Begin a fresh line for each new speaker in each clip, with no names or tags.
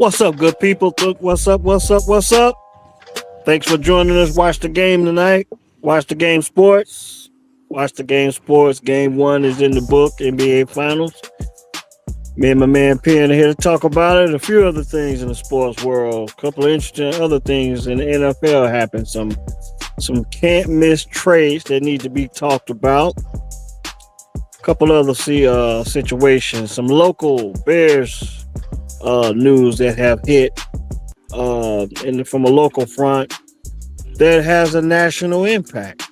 What's up, good people? What's up? What's up? What's up? Thanks for joining us. Watch the game tonight. Watch the game sports. Watch the game sports. Game one is in the book, NBA Finals. Me and my man Penn are here to talk about it. A few other things in the sports world. A couple of interesting other things in the NFL happen. Some can't miss trades that need to be talked about. A couple other situations. Some local Bears news that have hit and from a local front that has a national impact.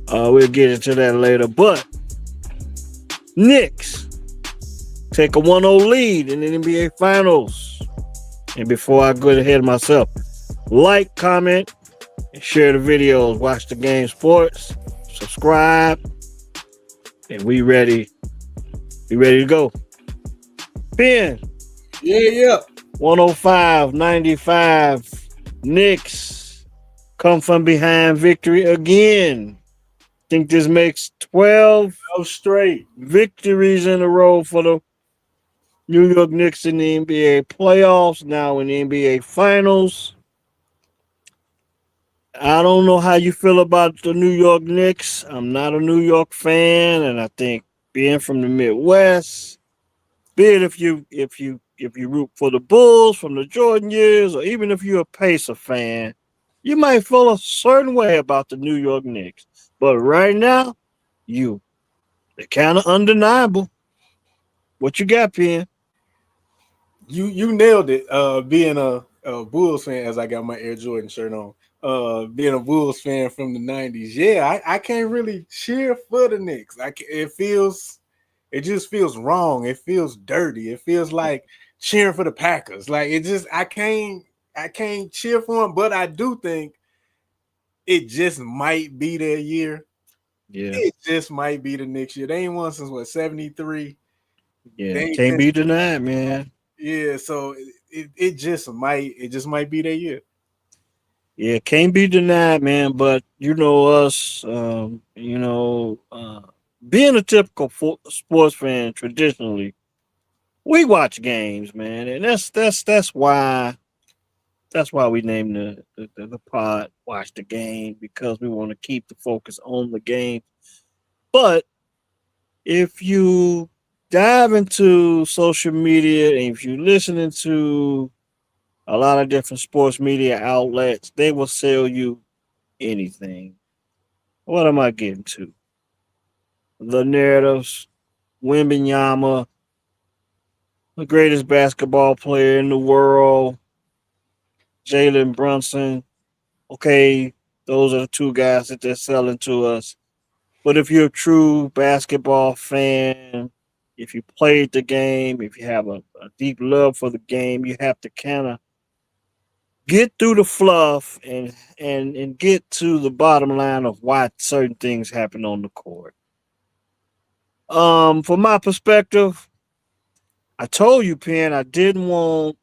We'll get into that later. But Knicks take a 1-0 lead in the NBA Finals. And before I go ahead of myself, like, comment, and share the videos. Watch the game sports. Subscribe. And we ready. We ready to go. Ben.
Yeah.
105-95. Knicks come from behind victory again. Think this makes 12
straight
victories in a row for the New York Knicks in the NBA playoffs, now in the NBA Finals. I don't know how you feel about the New York Knicks. I'm not a New York fan, and I think being from the Midwest, be it if you root for the Bulls from the Jordan years, or even if you're a Pacer fan, you might feel a certain way about the New York Knicks. But right now, they're kind of undeniable. What you got, Penn?
You nailed it. Being a Bulls fan, as I got my Air Jordan shirt on. Being a Bulls fan from the 90s, yeah, I can't really cheer for the Knicks. It just feels wrong. It feels dirty. It feels like cheering for the Packers. Like I can't cheer for them, but I do think it just might be their year.
Yeah.
It just might be the next year. They ain't won since 73.
Yeah, can't be denied, man.
Yeah, so it just might be their year.
Yeah, can't be denied, man. But you know us, being a typical sports fan traditionally, we watch games, man, and that's why we named the pod "Watch the Game" because we want to keep the focus on the game. But if you dive into social media and if you're listening to a lot of different sports media outlets, they will sell you anything. What am I getting to? The narratives, Wembanyama, the greatest basketball player in the world, Jalen Brunson. Okay, those are the two guys that they're selling to us. But if you're a true basketball fan, if you played the game, if you have a deep love for the game, you have to kind of get through the fluff and get to the bottom line of why certain things happen on the court. From my perspective, I told you, Penn, I didn't want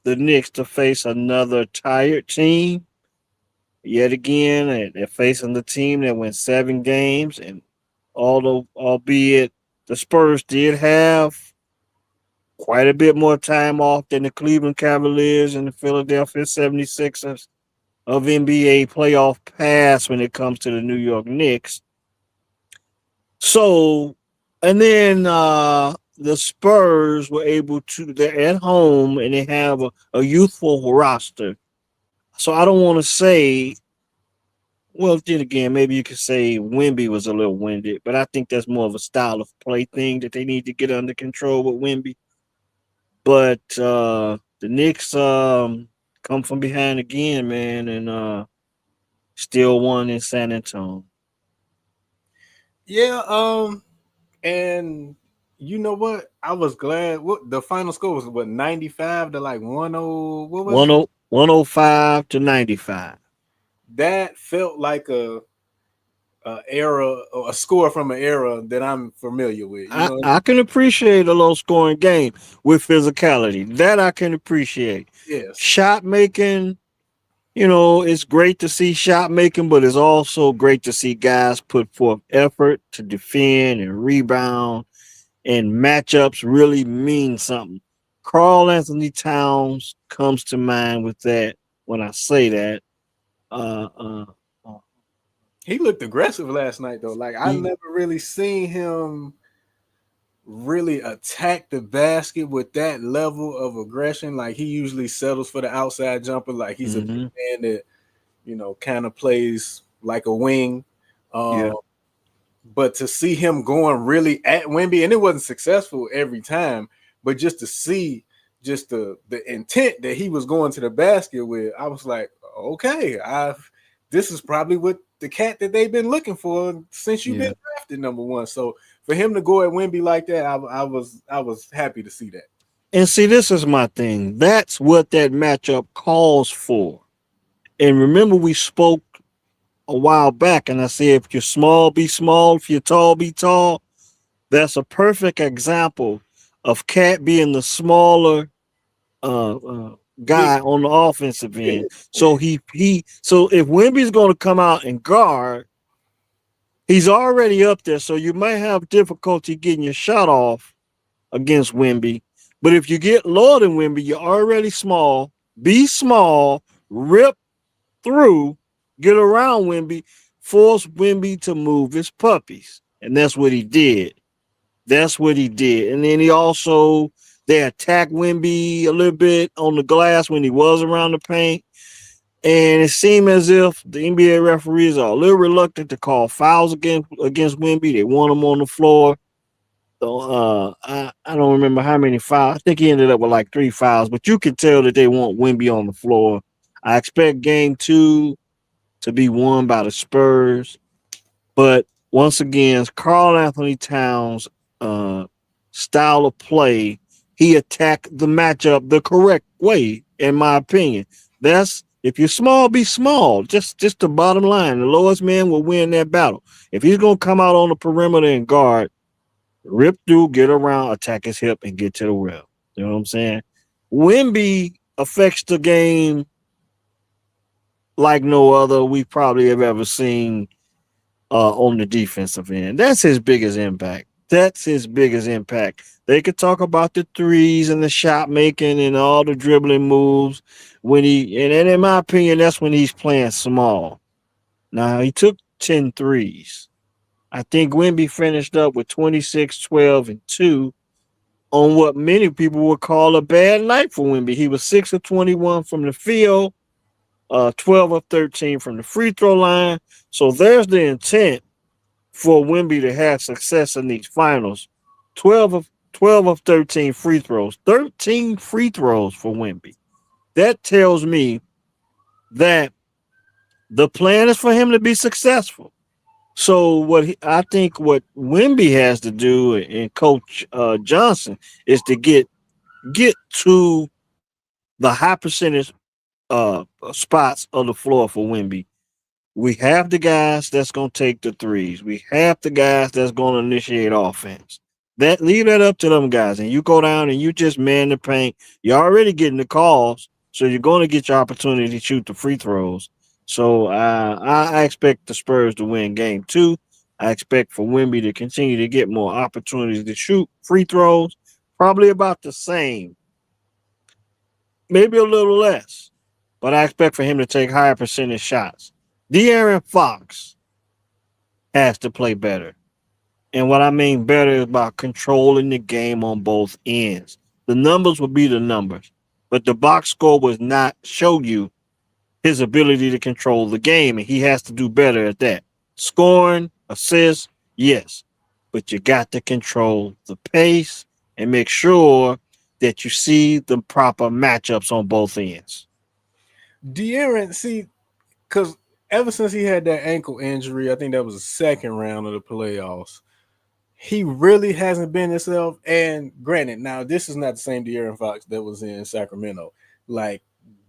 the Knicks to face another tired team. Yet again, they're facing the team that went 7 games, and albeit the Spurs did have quite a bit more time off than the Cleveland Cavaliers and the Philadelphia 76ers of NBA playoff pass when it comes to the New York Knicks. So, and then the Spurs were able to, they're at home and they have a youthful roster. So I don't want to say, well, then again, maybe you could say Wemby was a little winded, but I think that's more of a style of play thing that they need to get under control with Wemby. But the Knicks come from behind again, man, and still won in San Antonio.
Yeah, and you know what? I was glad. What the final score was? What 95 to like 10? What was it?
105-95.
That felt like a score from an era that I'm familiar with.
I can appreciate a low scoring game with physicality. That I can appreciate.
Yes.
Shot making, it's great to see shot making, but it's also great to see guys put forth effort to defend and rebound, and matchups really mean something. Carl Anthony Towns comes to mind with that when I say that. Uh, uh, uh,
He looked aggressive last night though. Like I
he,
never really seen him really attack the basket with that level of aggression. Like he usually settles for the outside jumper. Like he's a big
hmm
man that kind of plays like a wing.
yeah,
Um, but to see him going really at Wemby, and it wasn't successful every time, but just to see just the intent that he was going to the basket with, I was like, okay, this is probably what the cat that they've been looking for since you've
yeah.
been drafted number one. So for him to go at Wemby like that, I was happy to see that.
And see, this is my thing. That's what that matchup calls for. And remember, we spoke a while back, and I said, if you're small, be small. If you're tall, be tall. That's a perfect example of Cat being the smaller
Big
guy on the offensive end. So so if Wimby's going to come out and guard, he's already up there. So you might have difficulty getting your shot off against Wimby. But if you get lower than Wimby, you're already small. Be small, rip through, get around Wimby, force Wimby to move his puppies. And that's what he did. That's what he did. And then they attacked Wimby a little bit on the glass when he was around the paint. And it seemed as if the NBA referees are a little reluctant to call fouls against Wimby. They want him on the floor. So I don't remember how many fouls. I think he ended up with like 3 fouls, but you can tell that they want Wimby on the floor. I expect game 2 to be won by the Spurs. But once again, Carl Anthony Towns' uh, style of play, he attacked the matchup the correct way, in my opinion. That's if you're small, be small. Just the bottom line. The lowest man will win that battle. If he's gonna come out on the perimeter and guard, rip through, get around, attack his hip, and get to the rim. You know what I'm saying? Wimby affects the game like no other we probably have ever seen on the defensive end. That's his biggest impact. That's his biggest impact. They could talk about the threes and the shot making and all the dribbling moves and in my opinion, that's when he's playing small. Now he took 10 threes. I think Wimby finished up with 26, 12, and 2 on what many people would call a bad night for Wimby. He was 6 of 21 from the field, 12 of 13 from the free throw line. So there's the intent for Wimby to have success in these finals. 12 of 13 free throws. 13 free throws for Wimby. That tells me that the plan is for him to be successful. So I think what Wimby has to do, and Coach Johnson, is to get to the high percentage spots of the floor for Wimby. We have the guys that's gonna take the threes. We have the guys that's gonna initiate offense. That leave that up to them guys, and you go down and you just man the paint. You're already getting the calls, so you're going to get your opportunity to shoot the free throws. So I expect the Spurs to win game 2. I expect for Wimby to continue to get more opportunities to shoot free throws, probably about the same, maybe a little less, but I expect for him to take higher percentage shots. De'Aaron Fox has to play better. And what I mean better is about controlling the game on both ends. The numbers will be the numbers, but the box score was not show you his ability to control the game, and he has to do better at that. Scoring, assists, yes, but you got to control the pace and make sure that you see the proper matchups on both ends.
De'Aaron, see, because ever since he had that ankle injury, I think that was the second round of the playoffs. He really hasn't been himself. And granted, now this is not the same De'Aaron Fox that was in Sacramento. Like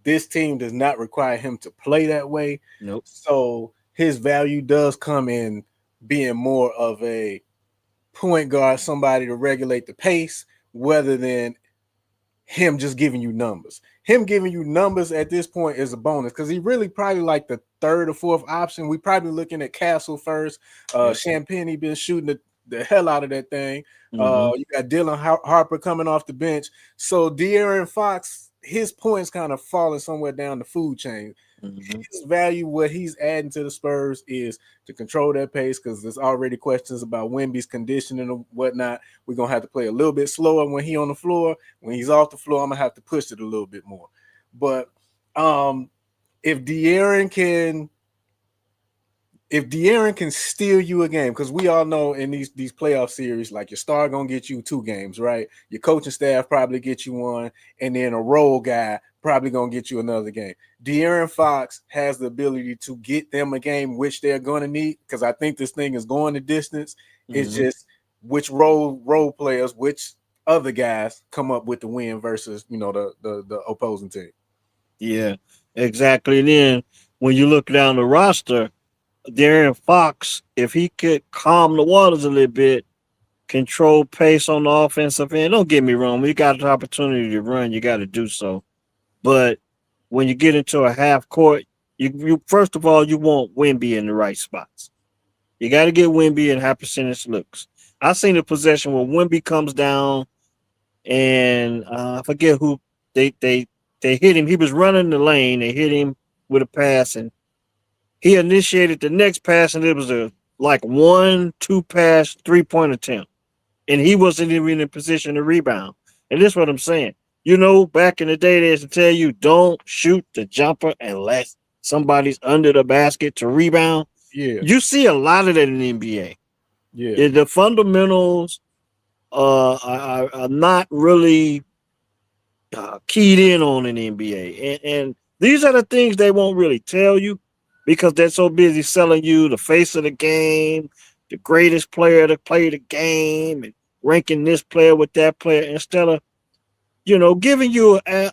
this team does not require him to play that way.
Nope.
So his value does come in being more of a point guard, somebody to regulate the pace, rather than him just giving you numbers. Him giving you numbers at this point is a bonus because he really probably like the third or fourth option. We probably looking at Castle first.
Yep.
Champagne, he been shooting the hell out of that thing.
Mm-hmm.
You got Dylan Harper coming off the bench. So De'Aaron Fox, his points kind of falling somewhere down the food chain.
Mm-hmm.
His value, what he's adding to the Spurs, is to control that pace because there's already questions about Wemby's conditioning and whatnot. We're gonna have to play a little bit slower when he's on the floor. When he's off the floor, I'm gonna have to push it a little bit more. But um, if De'Aaron can if De'Aaron can steal you a game, because we all know in these playoff series, like your star gonna get you 2 games, right? Your coaching staff probably get you one, and then a role guy probably gonna get you another game. De'Aaron Fox has the ability to get them a game, which they're gonna need, because I think this thing is going the distance. It's
Mm-hmm.
just which role players, which other guys come up with the win versus the opposing team.
Yeah, exactly. Then when you look down the roster, Darren Fox, if he could calm the waters a little bit, control pace on the offensive end. Don't get me wrong, when you got an opportunity to run, you got to do so. But when you get into a half court, you first of all you want Wemby in the right spots. You got to get Wemby in high percentage looks. I seen a possession where Wemby comes down and I forget who they they they hit him. He was running the lane. They hit him with a pass, and he initiated the next pass, and it was a like 1-2 pass 3-point attempt, and he wasn't even in a position to rebound. And this is what I'm saying. Back in the day, they used to tell you don't shoot the jumper unless somebody's under the basket to rebound.
Yeah,
You see a lot of that in the NBA.
yeah,
The fundamentals are not really keyed in on in the NBA. And these are the things they won't really tell you because they're so busy selling you the face of the game, the greatest player to play the game, and ranking this player with that player instead of, giving you an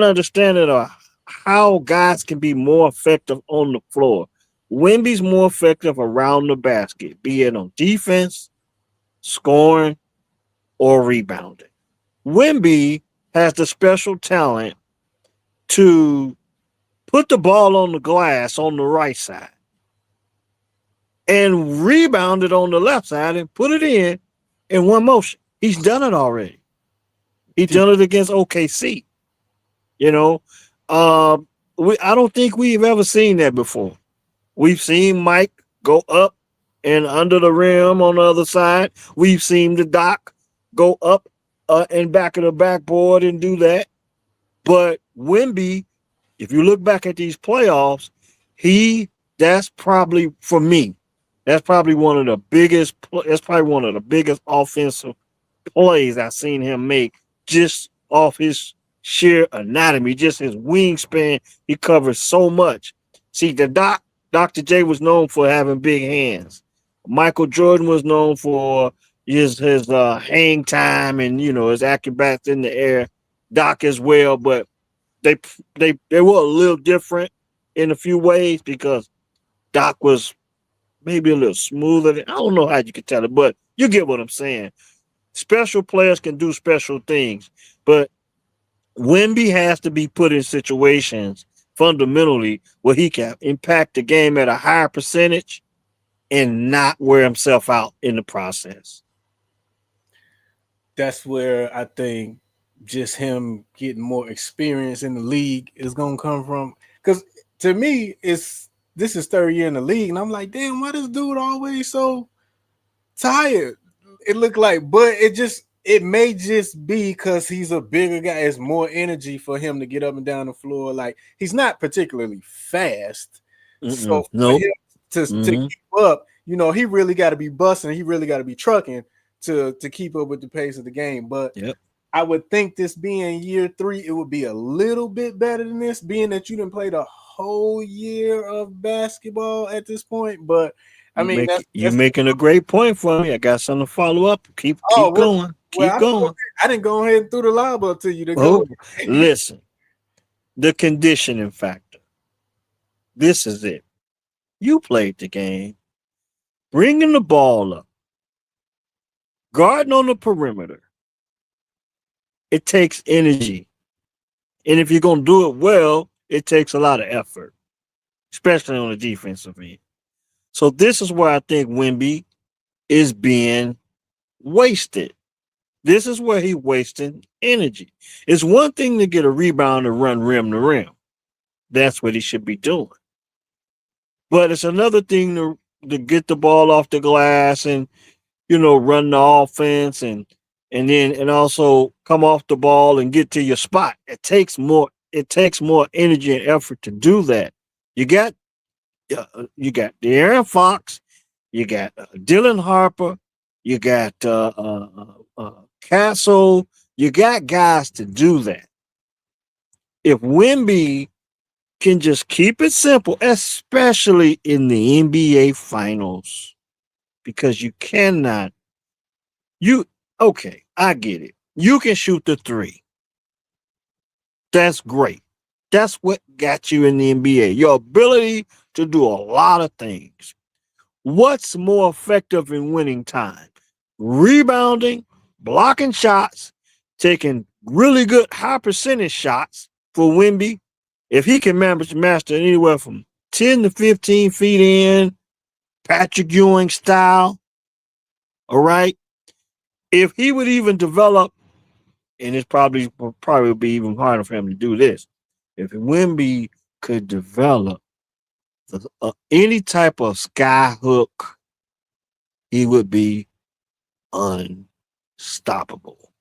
understanding of how guys can be more effective on the floor. Wemby's more effective around the basket, be it on defense, scoring, or rebounding. Wemby has the special talent to put the ball on the glass on the right side and rebound it on the left side and put it in one motion. He's done it already. He's done it against OKC. You know, uh, I don't think we've ever seen that before. We've seen Mike go up and under the rim on the other side. We've seen the Doc go up and back of the backboard and do that. But Wemby, if you look back at these playoffs, that's probably for me, that's probably one of the biggest. That's probably one of the biggest offensive plays I've seen him make just off his sheer anatomy, just his wingspan. He covers so much. See, Dr. J was known for having big hands. Michael Jordan was known for his hang time and his acrobats in the air. Doc as well, but they they were a little different in a few ways because Doc was maybe a little smoother. I don't know how you can tell it, but you get what I'm saying. Special players can do special things, but Wemby has to be put in situations fundamentally where he can impact the game at a higher percentage and not wear himself out in the process.
that's where I think just him getting more experience in the league is gonna come from. Because to me, this is 3rd year in the league, and I'm like, damn, why this dude always so tired? It looked like, but it may just be because he's a bigger guy. It's more energy for him to get up and down the floor. Like he's not particularly fast, so for
Nope.
him to
Mm-hmm.
keep up, he really got to be busting. He really got to be trucking to keep up with the pace of the game. But
Yep.
I would think this being year 3, it would be a little bit better than this, being that you didn't play the whole year of basketball at this point. But I mean,
You
that's
making a great point for me. I got something to follow up.
oh
Keep going.
well,
Keep going.
I didn't go ahead and threw the lob up to you to go.
Oh, listen. The conditioning factor. This is it. You played the game, bringing the ball up, guarding on the perimeter. It takes energy. And if you're going to do it well, it takes a lot of effort, especially on the defensive end. So this is where I think Wemby is being wasted. This is where he's wasting energy. It's one thing to get a rebound and run rim to rim. That's what he should be doing. But it's another thing to get the ball off the glass and run the offense and also come off the ball and get to your spot. It takes more energy and effort to do that. You got De'Aaron Fox, you got Dylan Harper, you got Castle, you got guys to do that. If Wimby can just keep it simple, especially in the NBA Finals, because you cannot. You okay? I get it. You can shoot the three. That's great. That's what got you in the NBA. Your ability to do a lot of things. What's more effective in winning time? Rebounding, blocking shots, taking really good high percentage shots for Wimby. If he can master anywhere from 10 to 15 feet in, Patrick Ewing style, all right? If he would even develop, and it's probably would be even harder for him to do this, if Wimby could develop any type of sky hook, he would be unstoppable.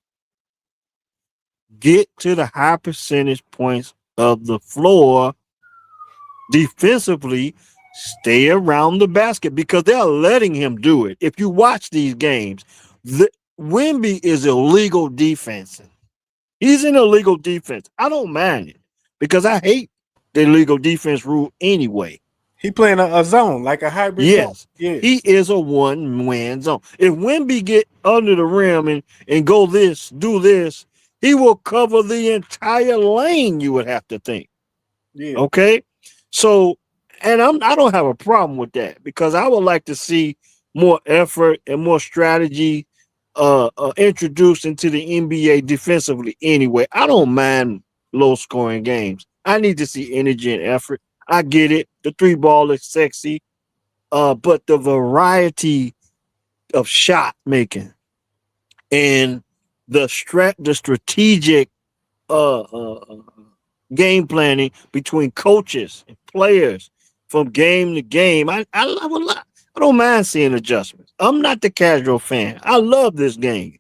Get to the high percentage points of the floor defensively, stay around the basket because they're letting him do it. If you watch these games, Wimby is illegal defense. He's in illegal defense. I don't mind it because I hate the illegal defense rule anyway.
He playing a zone, like a hybrid zone.
Yes, he is a one-man zone. If Wimby get under the rim and do this, he will cover the entire lane, you would have to think.
Yeah.
Okay? So, and I don't have a problem with that because I would like to see more effort and more strategy introduced into the NBA defensively anyway. I don't mind low scoring games. I need to see energy and effort. I get it. The three ball is sexy. But the variety of shot making and the strategic uh, uh, uh, game planning between coaches and players from game to game. I love a lot. I don't mind seeing adjustments. I'm not the casual fan. I love this game.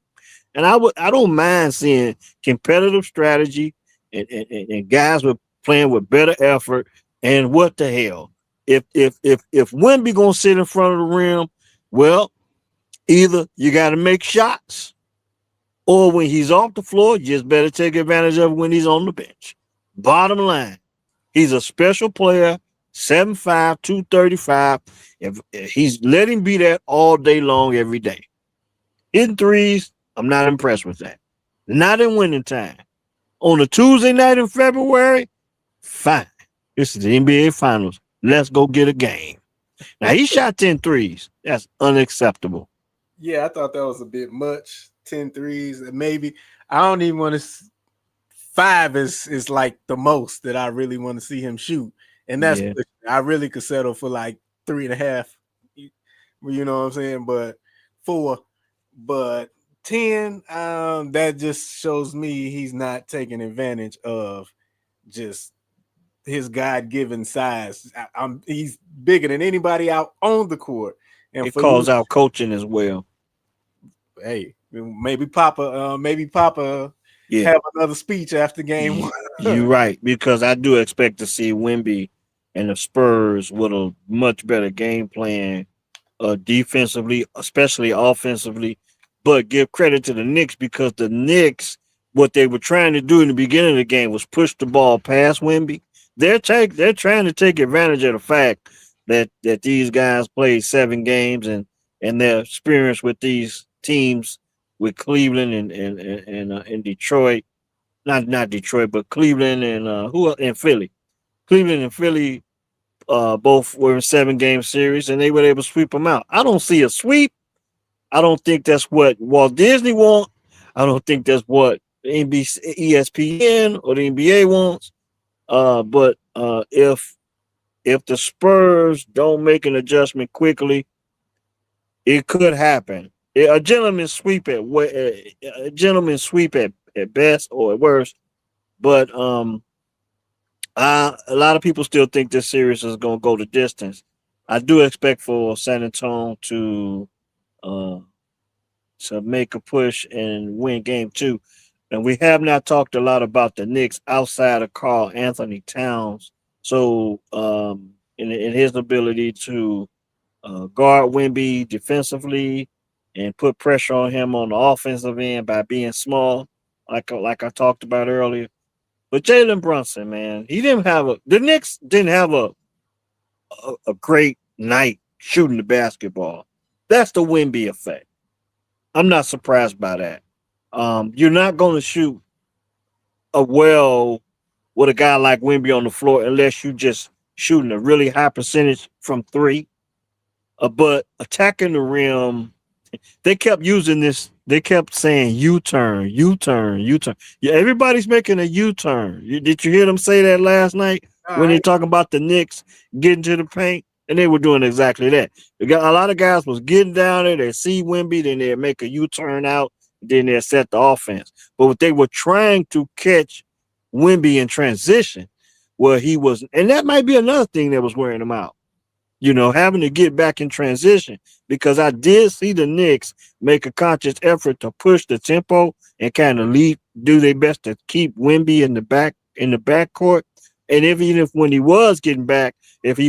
And I don't mind seeing competitive strategy and guys with playing with better effort. And what the hell? If Wimby gonna sit in front of the rim, well, either you gotta make shots, or when he's off the floor, you just better take advantage of it when he's on the bench. Bottom line, he's a special player, 7'5", 235. If he's let him be that all day long, every day. Hitting threes, I'm not impressed with that. Not in winning time. On a Tuesday night in February, fine. This is the NBA Finals. Let's go get a game. Now, he shot 10 threes. That's unacceptable.
Yeah, I thought that was a bit much. 10 threes, and maybe I don't even want to. 5 is like the most that I really want to see him shoot, and that's I really could settle for like 3.5. You know what I'm saying? But 4, but 10, that just shows me he's not taking advantage of just his God-given size. He's bigger than anybody out on the court, and
it calls out coaching as well.
Hey, maybe Papa have another speech after game 1.
You're right, because I do expect to see Wimby and the Spurs with a much better game plan defensively, especially offensively. But give credit to the Knicks because the Knicks, what they were trying to do in the beginning of the game was push the ball past Wimby. They're trying to take advantage of the fact that these guys played 7 games and their experience with these teams with Cleveland and Detroit, not Detroit, but Cleveland and and Philly. Cleveland and Philly both were in 7-game series and they were able to sweep them out. I don't see a sweep. I don't think that's what Walt Disney wants. I don't think that's what NBC, ESPN or the NBA wants. But if the Spurs don't make an adjustment quickly, It could happen. A gentleman sweep a gentleman sweep at best or at worst. But a lot of people still think this series is going to go the distance. I do expect for San Antonio uh, to make a push and win game two. And we have not talked a lot about the Knicks outside of Carl Anthony Towns. So, in his ability to guard Wimby defensively and put pressure on him on the offensive end by being small, like I talked about earlier. But Jalen Brunson, man, the Knicks didn't have a great night shooting the basketball. That's the Wimby effect. I'm not surprised by that. You're not going to shoot a well with a guy like Wimby on the floor unless you just shooting a really high percentage from three. But attacking the rim, they kept using this. They kept saying U-turn, U-turn, U-turn. Yeah, everybody's making a U-turn. Did you hear them say that last night
All
when they
right.
talking about the Knicks getting to the paint? And they were doing exactly that. They got a lot of guys was getting down there. They see Wimby, then they make a U-turn out, then they set the offense. But what they were trying to catch Wimby in transition, where he was, and that might be another thing that was wearing him out, having to get back in transition because I did see the Knicks make a conscious effort to push the tempo and kind of do their best to keep Wimby in the backcourt. And even if when he was getting back, if he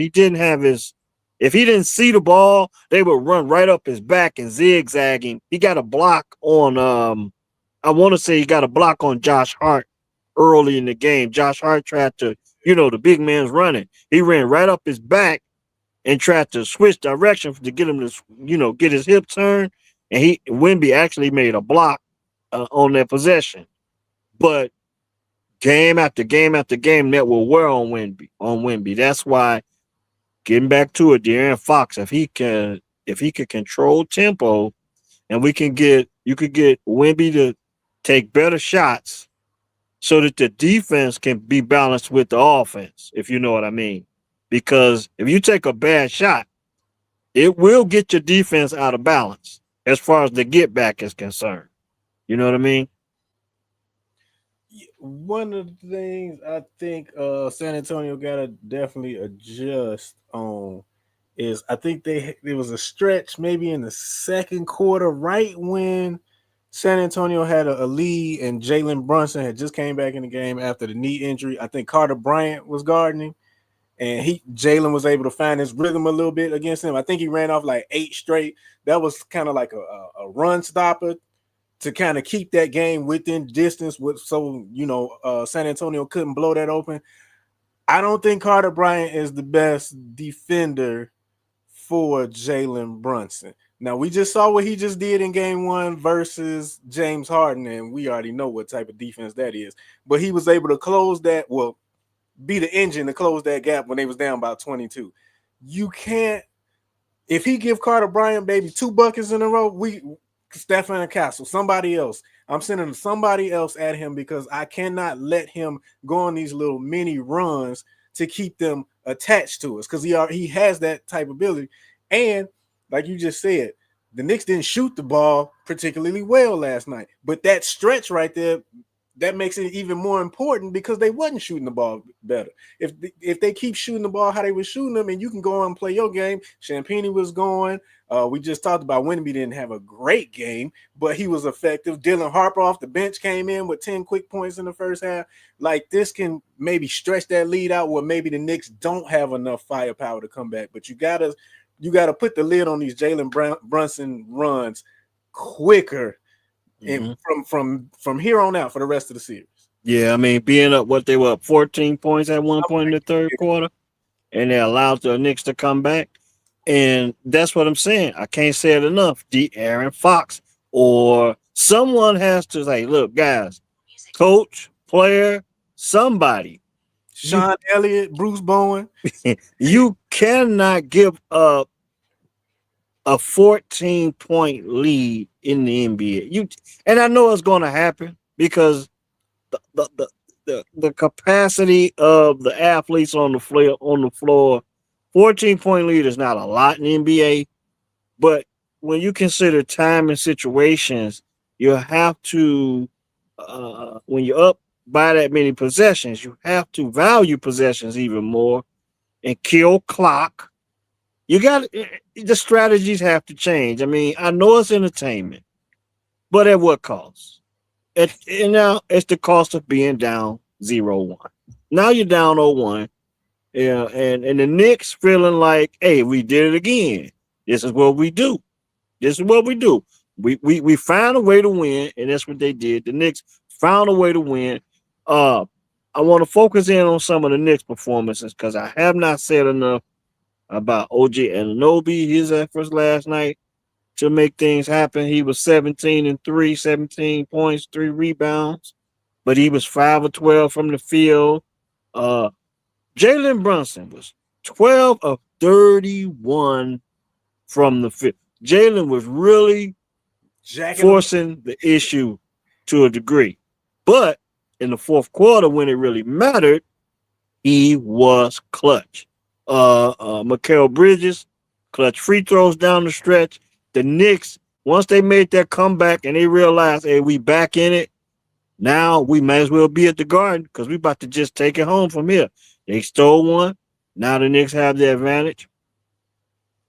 didn't see the ball, they would run right up his back and zigzagging. He got a block on I want to say he got a block on Josh Hart early in the game. Josh Hart tried to, the big man's running. He ran right up his back and tried to switch direction to get him to, get his hip turned. And Wimby actually made a block on that possession. But game after game after game, that will wear on Wimby. That's why getting back to it, De'Aaron Fox, if he could control tempo, and you could get Wimby to take better shots so that the defense can be balanced with the offense, if you know what I mean. Because if you take a bad shot, it will get your defense out of balance as far as the get back is concerned. You know what I mean?
One of the things I think San Antonio gotta definitely adjust on is I think there was a stretch maybe in the second quarter, right when San Antonio had a lead and Jalen Brunson had just came back in the game after the knee injury. I think Carter Bryant was guarding him, and Jalen was able to find his rhythm a little bit against him. I think he ran off like 8 straight. That was kind of like a run stopper to kind of keep that game within distance San Antonio couldn't blow that open. I don't think Carter Bryant is the best defender for Jalen Brunson. Now, we just saw what he just did in game one versus James Harden, and we already know what type of defense that is. But he was able to be the engine to close that gap when they was down by 22. You can't, if he give Carter Bryant, baby, 2 buckets in a row, Stephen Castle, somebody else. I'm sending somebody else at him because I cannot let him go on these little mini runs to keep them attached to us because he has that type of ability. And like you just said, the Knicks didn't shoot the ball particularly well last night. But that stretch right there, that makes it even more important because they wasn't shooting the ball better. If they keep shooting the ball how they were shooting them, and you can go on and play your game. Champagnie was going. We just talked about Wimby didn't have a great game, but he was effective. Dylan Harper off the bench came in with 10 quick points in the first half. Like, this can maybe stretch that lead out where maybe the Knicks don't have enough firepower to come back. But you gotta put the lid on these Jalen Brunson runs quicker. And from here on out for the rest of the series.
Yeah, I mean, being up they were up 14 points at one point in the third quarter, and they allowed the Knicks to come back. And that's what I'm saying. I can't say it enough. De'Aaron Fox or someone has to say, look, guys, coach, player, somebody.
Sean Elliott, Bruce Bowen.
You cannot give up a 14-point lead in the NBA. And I know it's going to happen because the capacity of the athletes on the floor, 14-point lead is not a lot in the NBA. But when you consider time and situations, you have to, when you're up by that many possessions, you have to value possessions even more and kill clock. You got the strategies have to change. I mean, I know it's entertainment, but at what cost? And now it's the cost of being down 0-1. Now you're down 0-1. Yeah, and the Knicks feeling like, hey, we did it again. This is what we do. This is what we do. We found a way to win, and that's what they did. The Knicks found a way to win. Uh, I want to focus in on some of the Knicks performances because I have not said enough about OG Anunoby, his efforts last night to make things happen. He was 17 and 3, 17 points, 3 rebounds, but he was 5 of 12 from the field. Uh, Jalen Brunson was 12 of 31 from the field. Jalen was really
Jacking them.
forcing the issue to a degree. But in the fourth quarter, when it really mattered, he was clutch. Mikal Bridges, clutch free throws down the stretch. The Knicks, once they made that comeback and they realized, hey, we back in it, now we may as well be at the Garden because we about to just take it home from here. They stole one. Now the Knicks have the advantage.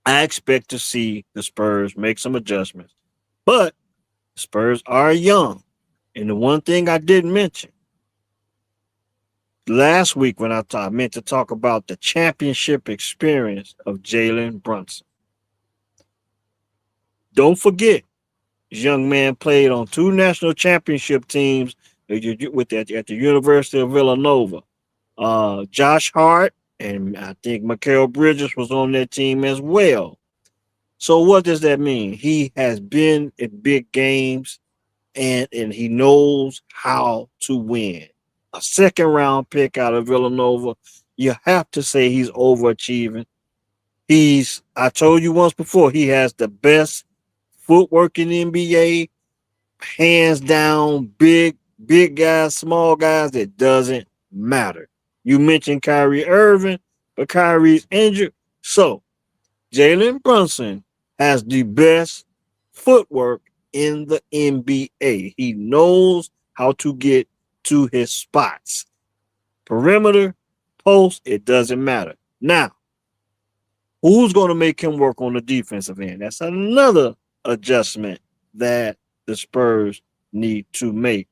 I expect to see the Spurs make some adjustments. But the Spurs are young. And the one thing I didn't mention last week when I meant to talk about the championship experience of Jalen Brunson. Don't forget, this young man played on 2 national championship teams at the University of Villanova. Josh Hart and I think Mikal Bridges was on that team as well. So what does that mean? He has been in big games and he knows how to win. A second round pick out of Villanova, you have to say he's overachieving. I told you once before, he has the best footwork in the NBA, hands down, big guys, small guys, it doesn't matter. You mentioned Kyrie Irving, but Kyrie's injured. So Jalen Brunson has the best footwork in the NBA. He knows how to get to his spots. Perimeter, post, it doesn't matter. Now, who's going to make him work on the defensive end? That's another adjustment that the Spurs need to make.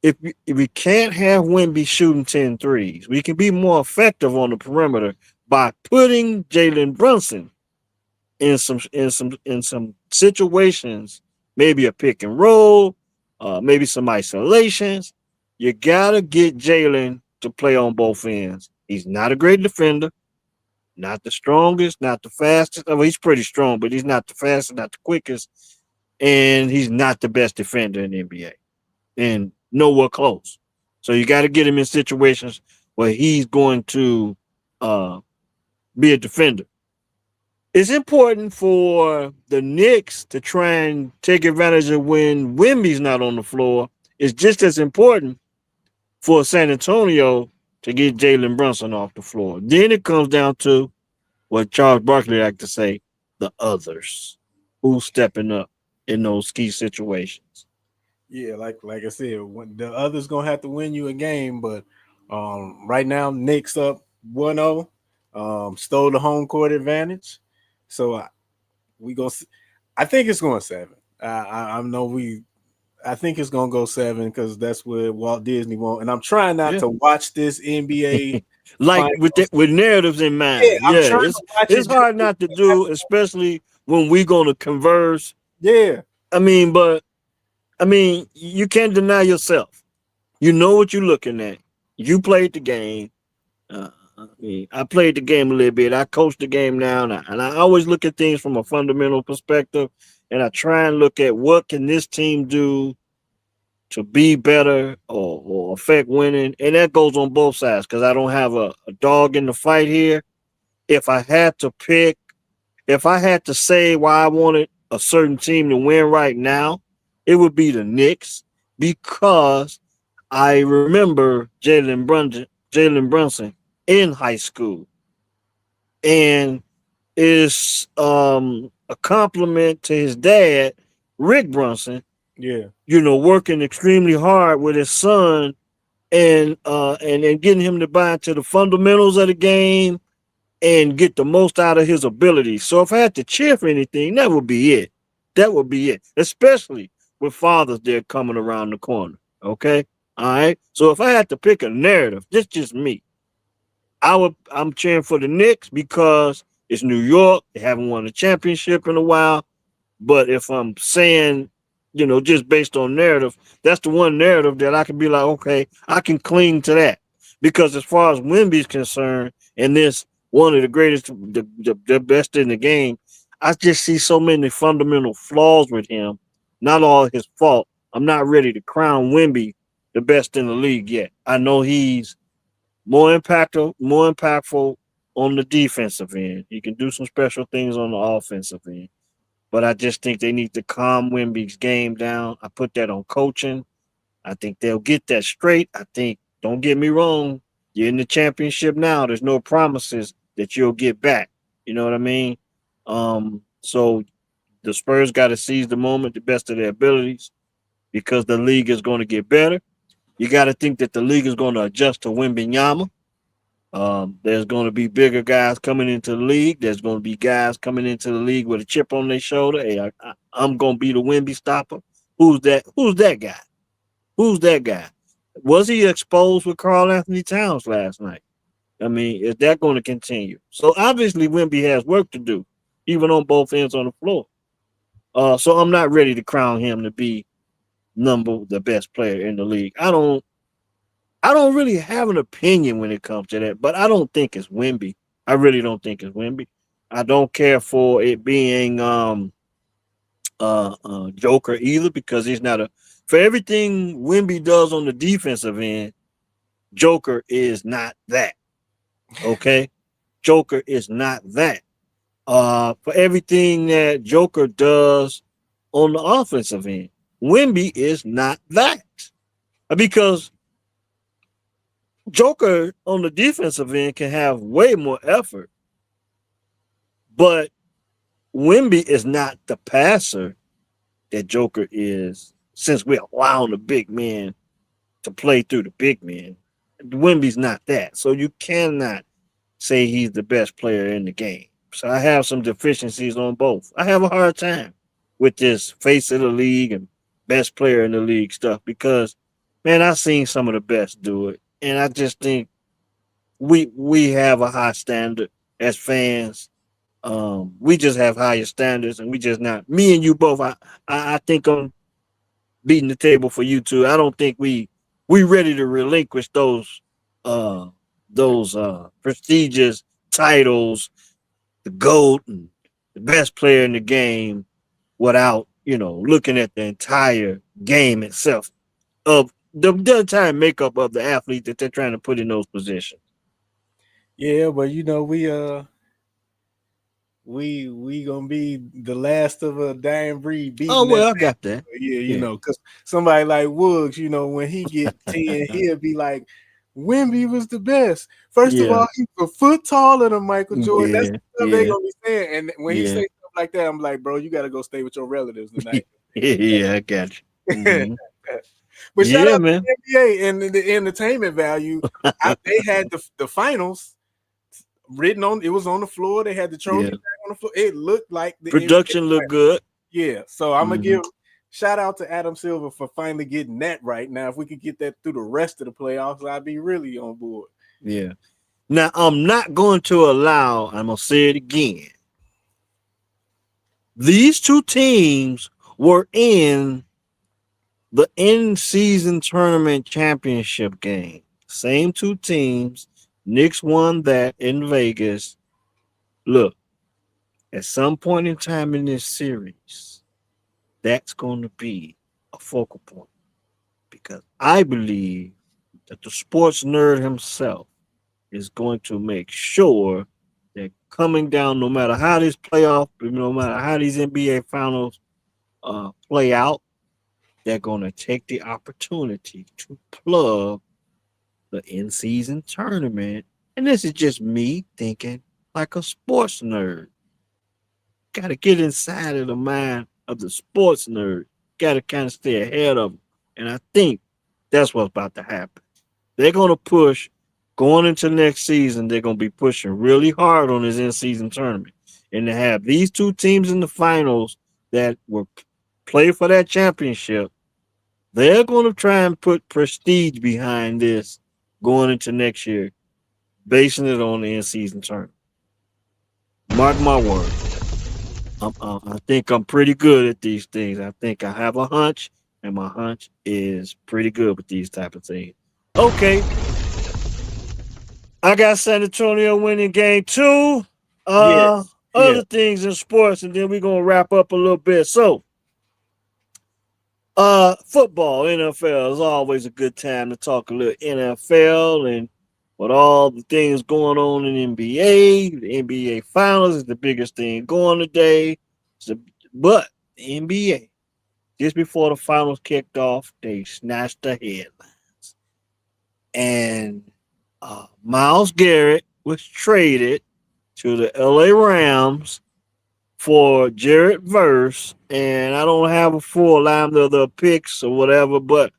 If we can't have Wemby shooting 10 threes, we can be more effective on the perimeter by putting Jalen Brunson in some situations, maybe a pick and roll, maybe some isolations. You gotta get Jalen to play on both ends. He's not a great defender, not the strongest, not the fastest. I mean, he's pretty strong, but he's not the fastest, not the quickest, and he's not the best defender in the NBA, and nowhere close. So you got to get him in situations where he's going to uh, be a defender. It's important for the Knicks to try and take advantage of when Wemby's not on the floor. It's just as important for San Antonio to get Jalen Brunson off the floor. Then it comes down to what Charles Barkley like to say, the others. Who's stepping up in those key situations.
Yeah, like I said, when the other's gonna have to win you a game, but right now Knicks up 1-0, stole the home court advantage. So we go. I think it's going 7. I know we. I think it's gonna go 7 because that's what Walt Disney want. And I'm trying not to watch this NBA
Like
finals.
with narratives in
Yeah,
mind.
I'm
Yeah,
trying
it's
to watch
it's
it just
hard not to do, especially when we're gonna converse.
yeah.
But you can't deny yourself. You know what you're looking at. You played the game. I played the game a little bit. I coach the game now, and I always look at things from a fundamental perspective, and I try and look at what can this team do to be better or affect winning, and that goes on both sides because I don't have a dog in the fight here. If I had to pick, if I had to say why I wanted a certain team to win right now, it would be the Knicks because I remember Jalen Brunson in high school, and is a compliment to his dad, Rick Brunson,
Yeah.
working extremely hard with his son and getting him to buy into the fundamentals of the game and get the most out of his abilities. So if I had to cheer for anything, that would be it. That would be it. Especially with Father's Day coming around the corner. Okay? All right. So if I had to pick a narrative, this just me. I'm cheering for the Knicks because it's New York. They haven't won a championship in a while. But if I'm saying, just based on narrative, that's the one narrative that I can be like, okay, I can cling to that. Because as far as Wemby's concerned, and this one of the greatest, the best in the game, I just see so many fundamental flaws with him. Not all his fault. I'm not ready to crown Wemby the best in the league yet. I know he's more impactful on the defensive end. He can do some special things on the offensive end. But I just think they need to calm Wemby's game down. I put that on coaching. I think they'll get that straight. I think, don't get me wrong, you're in the championship now. There's no promises that you'll get back. You know what I mean? So the Spurs got to seize the moment, the best of their abilities, because the league is going to get better. You got to think that the league is going to adjust to Wembenyama. There's going to be bigger guys coming into the league. There's going to be guys coming into the league with a chip on their shoulder. Hey, I'm going to be the Wemby stopper. Who's that? Who's that guy? Who's that guy? Was he exposed with Karl Anthony Towns last night? I mean, is that going to continue? So obviously, Wemby has work to do, even on both ends on the floor. So I'm not ready to crown him to be the best player in the league. I don't really have an opinion when it comes to that, but I don't think it's Wemby. I really don't think it's Wemby. I don't care for it being Joker either because he's not a for everything Wemby does on the defensive end, Joker is not that. Okay? Joker is not that. For everything that Joker does on the offensive end, Wemby is not that. Because Joker on the defensive end can have way more effort, but Wemby is not the passer that Joker is since we're allowing the big men to play through the big men. Wemby's not that. So you cannot say he's the best player in the game. So I have some deficiencies on both. I have a hard time with this face of the league and best player in the league stuff because, man, I've seen some of the best do it. And I just think we have a high standard as fans. We just have higher standards, and we just not me and you both. I think I'm beating the table for you two. I don't think we ready to relinquish uh those prestigious titles, the GOAT and the best player in the game, without looking at the entire game itself of the entire makeup of the athlete that they're trying to put in those positions.
Yeah, but we gonna be the last of a dying breed
Oh
beating that.
well, I got that.
Yeah,
Yeah.
because somebody like Woods, when he get 10, he'll be like, Wemby was the best. First of
Yeah.
all, he's a foot taller than Michael Jordan. That's
Yeah.
the stuff they
Yeah.
gonna be saying. And when he say
Yeah.
stuff like that, I'm like, bro, you gotta go stay with your relatives tonight.
Yeah, I got you.
But shout
Yeah,
out to
man.
the NBA and the entertainment value. They had the finals written on. It was on the floor. They had the trophy
Yeah.
back on the floor. It looked like the NBA
Production look
finals.
good.
Yeah, so I'm gonna
Mhm.
give shout out to Adam Silver for finally getting that right. Now, if we could get that through the rest of the playoffs, I'd be really on board.
Yeah. Now I'm not going to allow, I'm gonna say it again. These two teams were in the in-season tournament championship game. Same two teams. Knicks won that in Vegas. Look, at some point in time in this series, that's going to be a focal point because I believe that the sports nerd himself is going to make sure that coming down, no matter how this playoff, no matter how these NBA finals play out, they're going to take the opportunity to plug the in-season tournament. And this is just me thinking like a sports nerd. got to get inside of the mind of the sports nerd. Got to kind of stay ahead of them. And I think that's what's about to happen. They're going to push going into next season. They're going to be pushing really hard on this in-season tournament, and to have these two teams in the finals that will play for that championship. They're going to try and put prestige behind this going into next year, basing it on the in-season tournament. Mark my word. I think I'm pretty good at these things. I think I have a hunch, and my hunch is pretty good with these type of things. Okay, I got San Antonio winning game two.
Yeah, yeah,
Other things in sports, and then we're gonna wrap up a little bit. So, football, NFL is always a good time to talk a little NFL and with all the things going on in NBA. The NBA Finals is the biggest thing going today. But the NBA, just before the finals kicked off, they snatched the headlines. And Miles Garrett was traded to the LA Rams for Jared Verse, and I don't have a full line of the picks or whatever, but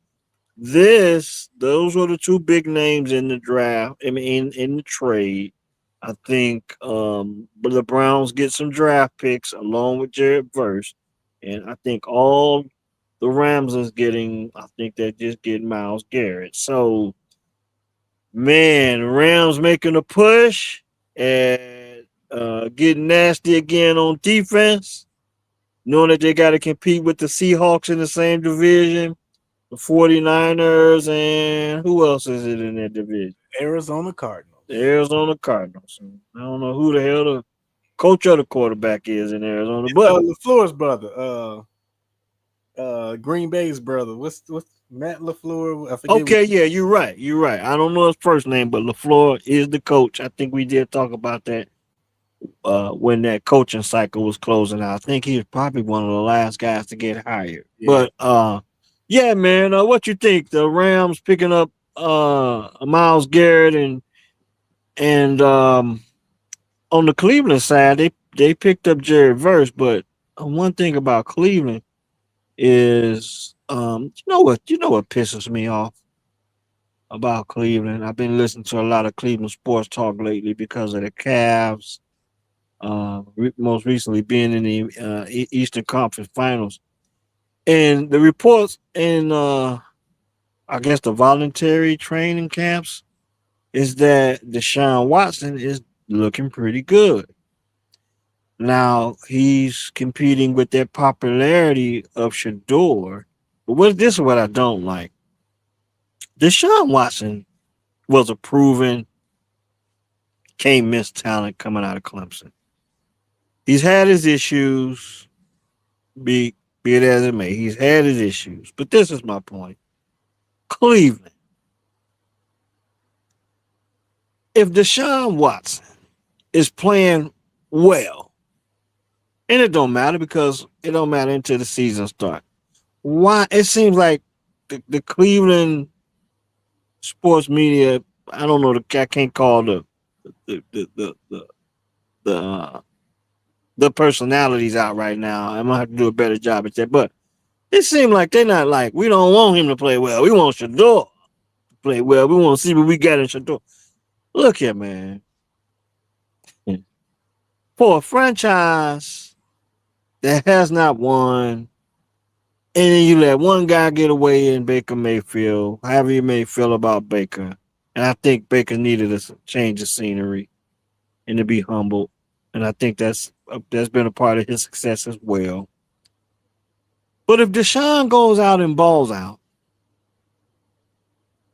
those were the two big names in the draft. I mean, in the trade. I think but the Browns get some draft picks along with Jared Verse, and I think all the Rams is getting. I think they're just getting Miles Garrett. So, man, Rams making a push and getting nasty again on defense, knowing that they got to compete with the Seahawks in the same division, the 49ers, and who else is it in that division?
Arizona Cardinals.
The Arizona Cardinals. I don't know who the hell the coach or the quarterback is in Arizona, but
LaFleur's brother, Green Bay's brother. What's Matt LaFleur? I forget.
okay, yeah, you're right. You're right. I don't know his first name, but LaFleur is the coach. I think we did talk about that when that coaching cycle was closing out. I think he was probably one of the last guys to get hired.
Yeah.
But yeah, man, what you think? The Rams picking up Miles Garrett and on the Cleveland side, they picked up Jared Verse, but one thing about Cleveland is you know what pisses me off about Cleveland. I've been listening to a lot of Cleveland sports talk lately because of the Cavs. Most recently being in the Eastern Conference Finals, and the reports in I guess the voluntary training camps is that Deshaun Watson is looking pretty good. Now he's competing with that popularity of Shador. But this is what I don't like. Deshaun Watson was a proven can't miss talent coming out of Clemson. He's had his issues, be it as it may. He's had his issues. But this is my point. Cleveland. If Deshaun Watson is playing well, and it don't matter because it don't matter until the season starts. Why it seems like the Cleveland sports media, I don't know, I can't call the the the the, the the personalities out right now. I'm gonna have to do a better job at that. But it seems like they're not like, we don't want him to play well. We want Shador to play well. We want to see what we got in Shador. Look here, man. For a franchise that has not won, and then you let one guy get away in Baker Mayfield, however you may feel about Baker. And I think Baker needed a change of scenery and to be humbled. And I think that's been a part of his success as well. But if Deshaun goes out and balls out,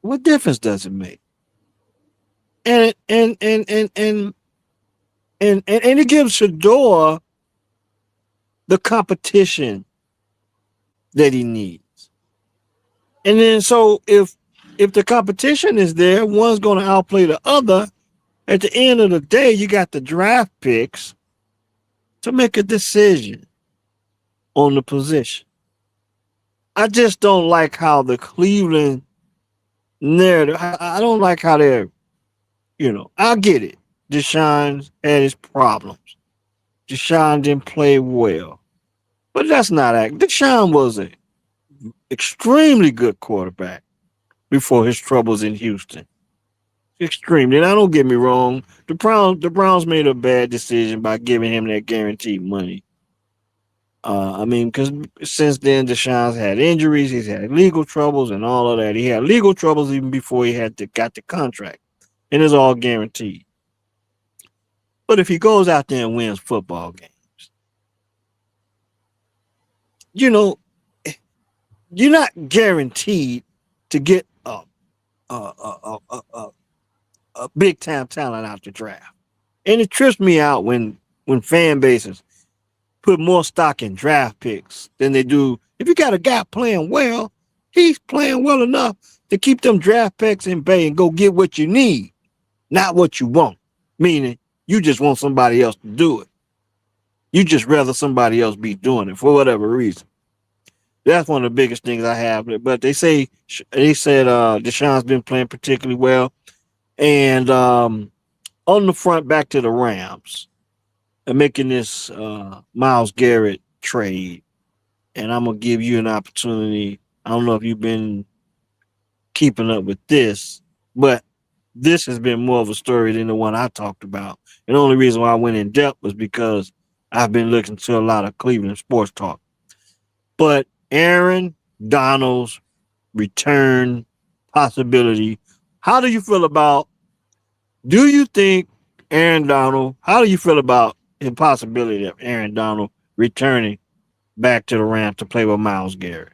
what difference does it make? And it gives Shador the competition that he needs. And then so if the competition is there, one's going to outplay the other. At the end of the day, you got the draft picks to make a decision on the position. I just don't like how the Cleveland narrative. I don't like how they're. I get it. Deshaun had his problems, Deshaun didn't play well. But that's not act. Deshaun was an extremely good quarterback before his troubles in Houston. Extremely. Now, don't get me wrong. The Browns made a bad decision by giving him that guaranteed money. I mean, because since then, Deshaun's had injuries, he's had legal troubles, and all of that. He had legal troubles even before got the contract, and it's all guaranteed. But if he goes out there and wins football games, you know, you're not guaranteed to get a big time talent out the draft. And it trips me out when fan bases put more stock in draft picks than they do. If you got a guy playing well, he's playing well enough to keep them draft picks in bay and go get what you need, not what you want. Meaning you just want somebody else to do it. You just rather somebody else be doing it for whatever reason. That's one of the biggest things I have. But they said Deshaun's been playing particularly well. And on the front, back to the Rams and making this Myles Garrett trade. And I'm gonna give you an opportunity. I don't know if you've been keeping up with this, but this has been more of a story than the one I talked about. And the only reason why I went in depth was because I've been looking to a lot of Cleveland sports talk. But Aaron Donald's return possibility. How do you feel about? Do you think Aaron Donald? How do you feel about the possibility of Aaron Donald returning back to the Rams to play with Myles Garrett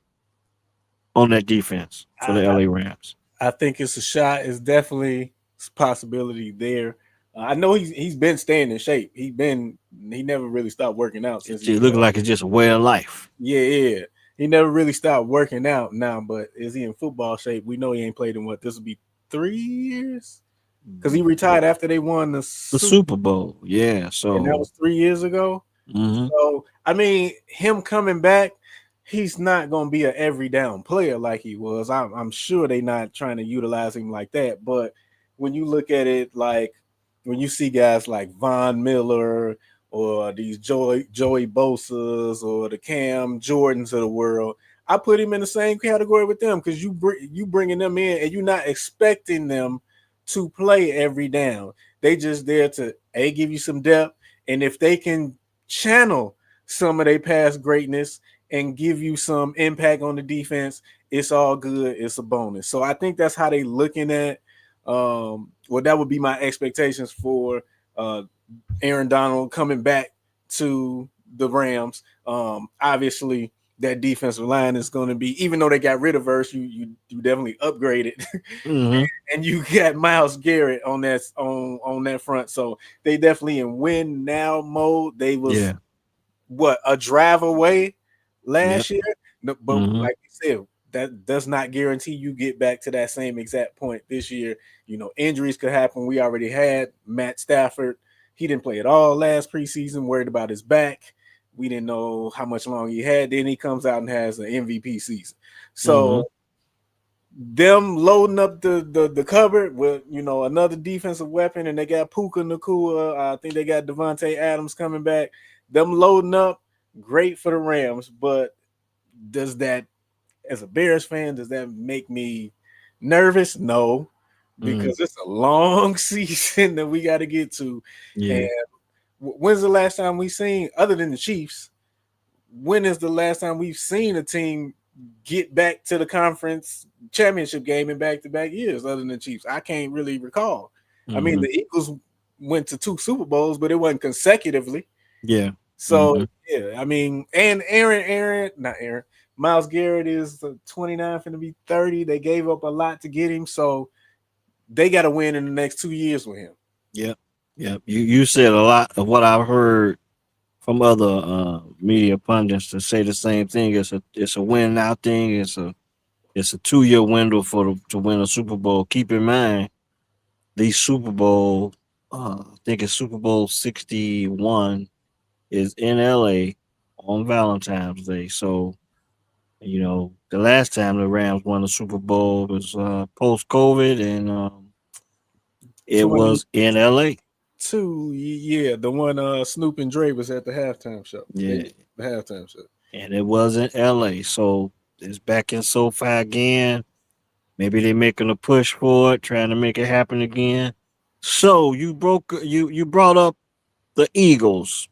on that defense for the
I,
LA Rams?
I think it's a shot. It's definitely a possibility there. I know he's been staying in shape. He never really stopped working out
It
since he
just looks like it's just a way of life.
yeah. He never really stopped working out now, but is he in football shape? We know he ain't played in what this will be 3 years because he retired after they won the
The
Super,
Super Bowl, yeah.
and that
So,
was 3 years ago.
mhm.
So I mean, him coming back, he's not going to be an every down player like he was. I'm sure they're not trying to utilize him like that. But when you look at it, like when you see guys like Von Miller or these Joey Bosa's or the Cam Jordans of the world, I put him in the same category with them because you bringing them in and you're not expecting them to play every down. They just there to give you some depth, and if they can channel some of their past greatness and give you some impact on the defense, it's all good. It's a bonus. So I think that's how they looking at. Well, that would be my expectations for Aaron Donald coming back to the Rams. Obviously, that defensive line is going to be, even though they got rid of Verse, you definitely upgraded,
Mhm.
and you got Myles Garrett on that front. So they definitely in win now mode. They was
Yeah.
what a drive away
Yep.
last year. No, but
Mhm.
like you said, that does not guarantee you get back to that same exact point this year. You know, injuries could happen. We already had Matt Stafford. He didn't play at all last preseason, worried about his back. We didn't know how much longer he had. Then he comes out and has an MVP season.
Mhm.
So them loading up the cupboard with another defensive weapon, and they got Puka Nakua. I think they got Devontae Adams coming back. Them loading up, great for the Rams. But does that, as a Bears fan, does that make me nervous? No,
Mhm.
because it's a long season that we got to get to. And
Yeah.
when's the last time we seen, other than the Chiefs? When is the last time we've seen a team get back to the conference championship game in back-to-back years other than the Chiefs? I can't really recall. I mean,
Mhm.
the Eagles went to 2 Super Bowls, but it wasn't consecutively.
Yeah.
So
Mhm.
yeah, I mean, and not Aaron, Myles Garrett is 29 finna be 30. They gave up a lot to get him, so they got to win in the next 2 years with him.
Yep. Yep. You said a lot of what I've heard from other media pundits to say the same thing. It's a win now thing. It's a 2 year window to win a Super Bowl. Keep in mind these Super Bowl. I think it's Super Bowl 61 is in LA on Valentine's Day. So the last time the Rams won the Super Bowl was post COVID, and it
20
was in LA.
Two, yeah, the one Snoop and Dre was at the halftime show.
Yeah,
The halftime show.
and it was in L.A. So it's back in SoFi again. Maybe they're making a push for it, trying to make it happen again. So you brought up the Eagles,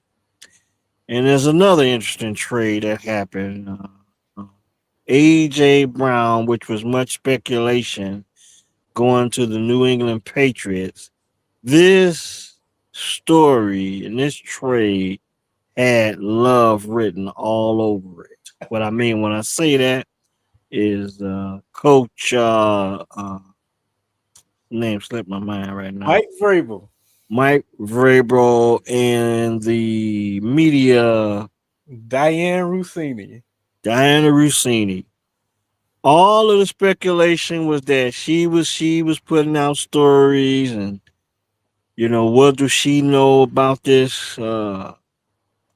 and there's another interesting trade that happened. AJ Brown, which was much speculation, going to the New England Patriots. This story and this trade had love written all over it. What I mean when I say that is Coach name slipped my mind right now.
Mike Vrabel,
Mike Vrabel and the media,
Diane Rossini.
Diana Rossini. All of the speculation was that she was putting out stories, and what does she know about this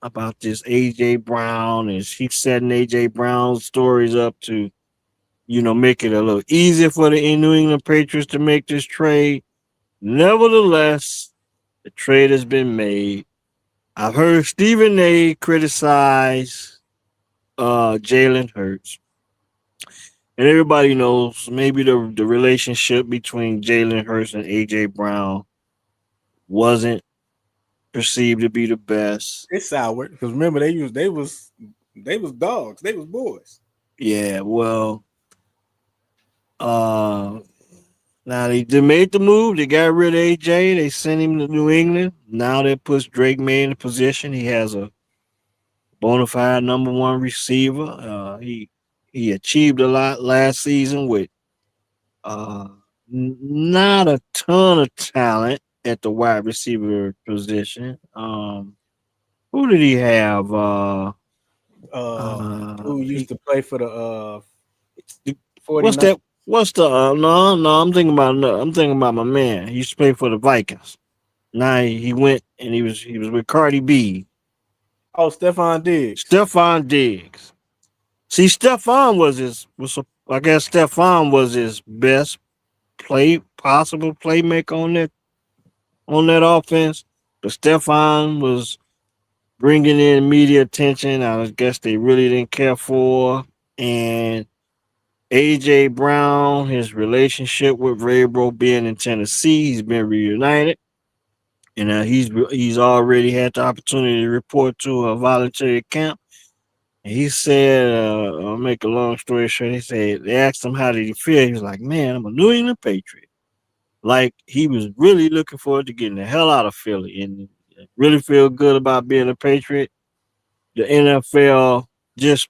AJ Brown, and she's setting AJ Brown's stories up to make it a little easier for the New England Patriots to make this trade. Nevertheless, the trade has been made. I've heard Stephen A. criticize Jalen Hurts, and everybody knows maybe the relationship between Jalen Hurts and AJ Brown wasn't perceived to be the best.
It's sour because remember they was dogs. They was boys.
Yeah, well, uh, now they made the move. They got rid of AJ. They sent him to New England. Now that puts Drake May in a position. He has a bona fide number one receiver. He achieved a lot last season with uh, not a ton of talent at the wide receiver position. Who did he have?
Who used
He,
to play for the
what's
49?
that? What's the no? I'm thinking about my man. He used to play for the Vikings. Now he went and he was with Cardi B.
Oh, Stephon Diggs.
Stephon Diggs. See, Stephon I guess Stephon was his best possible playmaker on that offense. But Stephon was bringing in media attention. I guess they really didn't care for. And AJ Brown, his relationship with Vrabel being in Tennessee, he's been reunited, and he's already had the opportunity to report to a voluntary camp. And he said, I'll make a long story short. He said they asked him how did he feel. He was like, "Man, I'm a New England Patriot." Like he was really looking forward to getting the hell out of Philly and really feel good about being a Patriot. The NFL just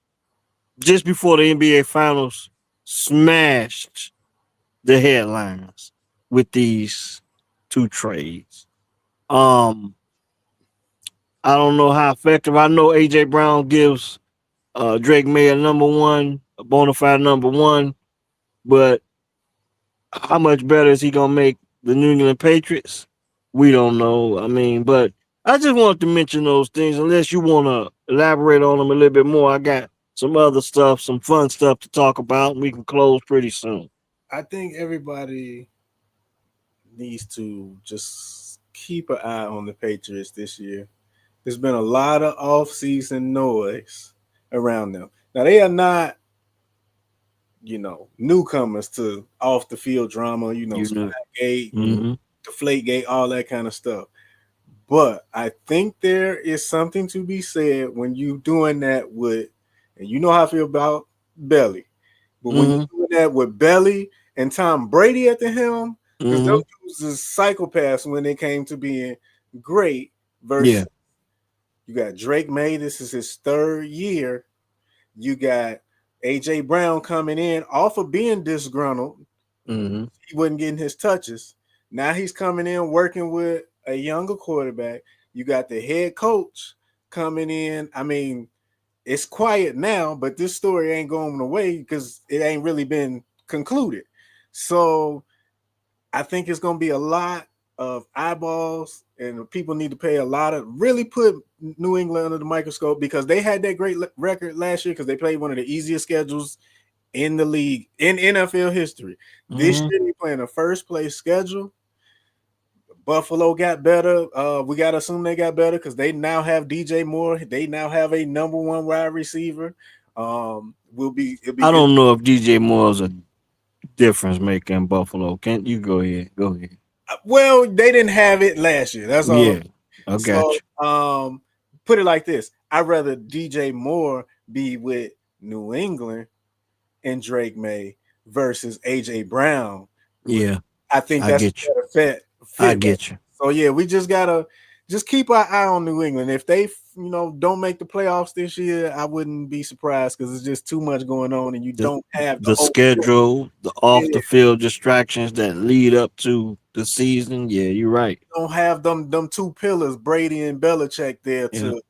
before the NBA Finals smashed the headlines with these two trades. Um, I don't know how effective. I know AJ Brown gives Drake May a bona fide number one, but how much better is he gonna make the New England Patriots? We don't know. I mean, but I just wanted to mention those things. Unless you want to elaborate on them a little bit more, I got some other stuff, some fun stuff to talk about, and we can close pretty soon.
I think everybody needs to just keep an eye on the Patriots this year. There's been a lot of off-season noise around them. Now they are not, newcomers to off the field drama,
You know.
Spygate and
Mm-hmm.
Deflategate, all that kind of stuff. But I think there is something to be said when you doing that with, and you know how I feel about Belly, but when
Mm-hmm.
you're doing that with Belly and Tom Brady at the helm, because
Mm-hmm.
those dudes is psychopaths when it came to being great
Yeah.
versus you got Drake May. This is his third year. You got AJ Brown coming in off of being disgruntled.
Mm-hmm.
He wasn't getting his touches. Now he's coming in working with a younger quarterback. You got the head coach coming in. I mean, it's quiet now, but this story ain't going away because it ain't really been concluded. So I think it's going to be a lot of eyeballs, and people need to pay a lot of really put New England under the microscope because they had that great record last year because they played one of the easiest schedules in the league in NFL history. This
Mm-hmm.
year, they're playing a first place schedule. Buffalo got better. We gotta assume they got better because they now have DJ Moore. They now have a number one wide receiver. It'll be
I
good.
don't know if DJ Moore's a difference maker in Buffalo. Can't you go ahead? Go ahead.
Well, they didn't have it last year. That's all.
Yeah, I got
So,
you.
put it like this: I'd rather DJ Moore be with New England and Drake May versus AJ Brown.
Yeah,
I think
I
that's
get you.
a better
I
fit.
get you.
So yeah, we just gotta just keep our eye on New England. If they don't make the playoffs this year, I wouldn't be surprised because it's just too much going on, and you
The
don't have the
the schedule, the off
yeah,
the field distractions that lead up to the season. Yeah, you're right.
don't have them two pillars, Brady and Belichick, there
Yeah,
to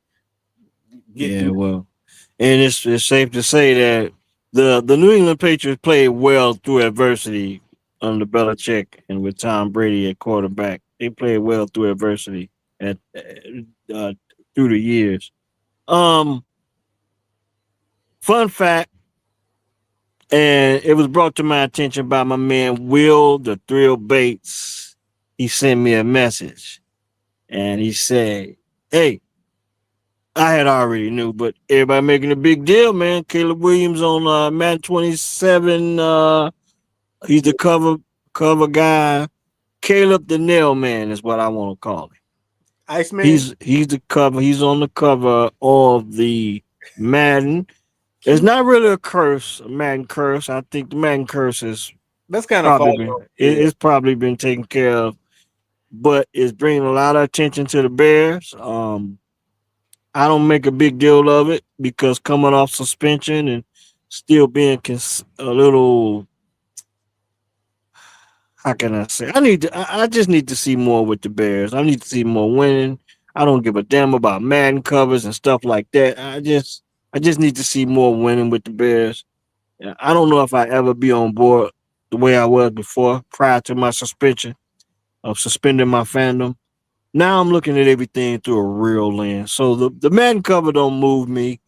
get
yeah.
through.
Well, and it's safe to say that the New England Patriots played well through adversity under Belichick and with Tom Brady at quarterback. They played well through adversity at uh, through the years. Um, Fun fact, and it was brought to my attention by my man Will the Thrill Bates. He sent me a message and he said, "Hey, I had already knew, but everybody making a big deal, man. Caleb Williams on Madden 27. He's the cover guy. Caleb the Nail Man is what I want to call him.
Iceman,
He's the cover. He's on the cover of the Madden. It's
cute.
not really a curse, a Madden curse. I think the Madden curse is
That's kind of
probably
falling
been
off. Yeah,
it's probably been taken care of, but it's bringing a lot of attention to the Bears. I don't make a big deal of it because coming off suspension and still being a little, how can I say? I just need to see more with the Bears. I need to see more winning. I don't give a damn about Madden covers and stuff like that. I just need to see more winning with the Bears. Yeah, I don't know if I ever be on board the way I was before, prior to my suspension of suspending my fandom. Now I'm looking at everything through a real lens. So the Madden cover don't move me,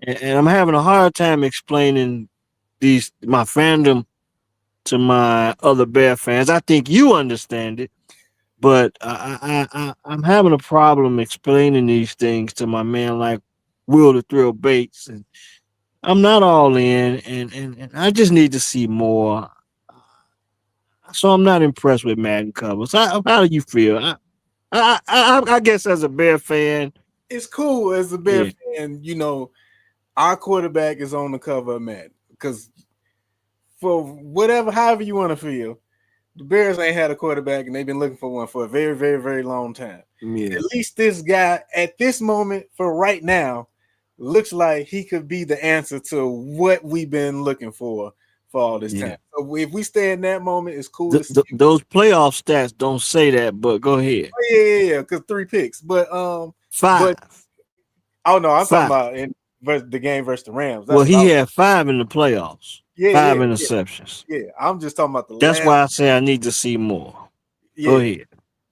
and I'm having a hard time explaining these my fandom to my other Bear fans. I think you understand it, but I'm having a problem explaining these things to my man like Will the Thrill Bates, and I'm not all in, and I just need to see more. So I'm not impressed with Madden covers. How do you feel? I guess as a Bear fan,
it's cool as a Bear
yeah,
fan. Our quarterback is on the cover of Madden because for whatever, however you want to feel, the Bears ain't had a quarterback and they've been looking for one for a very, very, very long time.
yeah,
At least this guy at this moment for right now looks like he could be the answer to what we've been looking for all this
yeah.
time. So if we stay in that moment, it's cool to see.
Those playoff stats don't say that, but go ahead.
Oh, yeah, because 3 picks. But
Five,
oh no, I'm talking
five.
about in the game versus the Rams. That's
Well,
what I
he
was.
had five in the playoffs,
Yeah,
five
yeah, yeah,
interceptions.
yeah. I'm just talking about the
That's
last.
why I say I need to see more. Go
Yeah,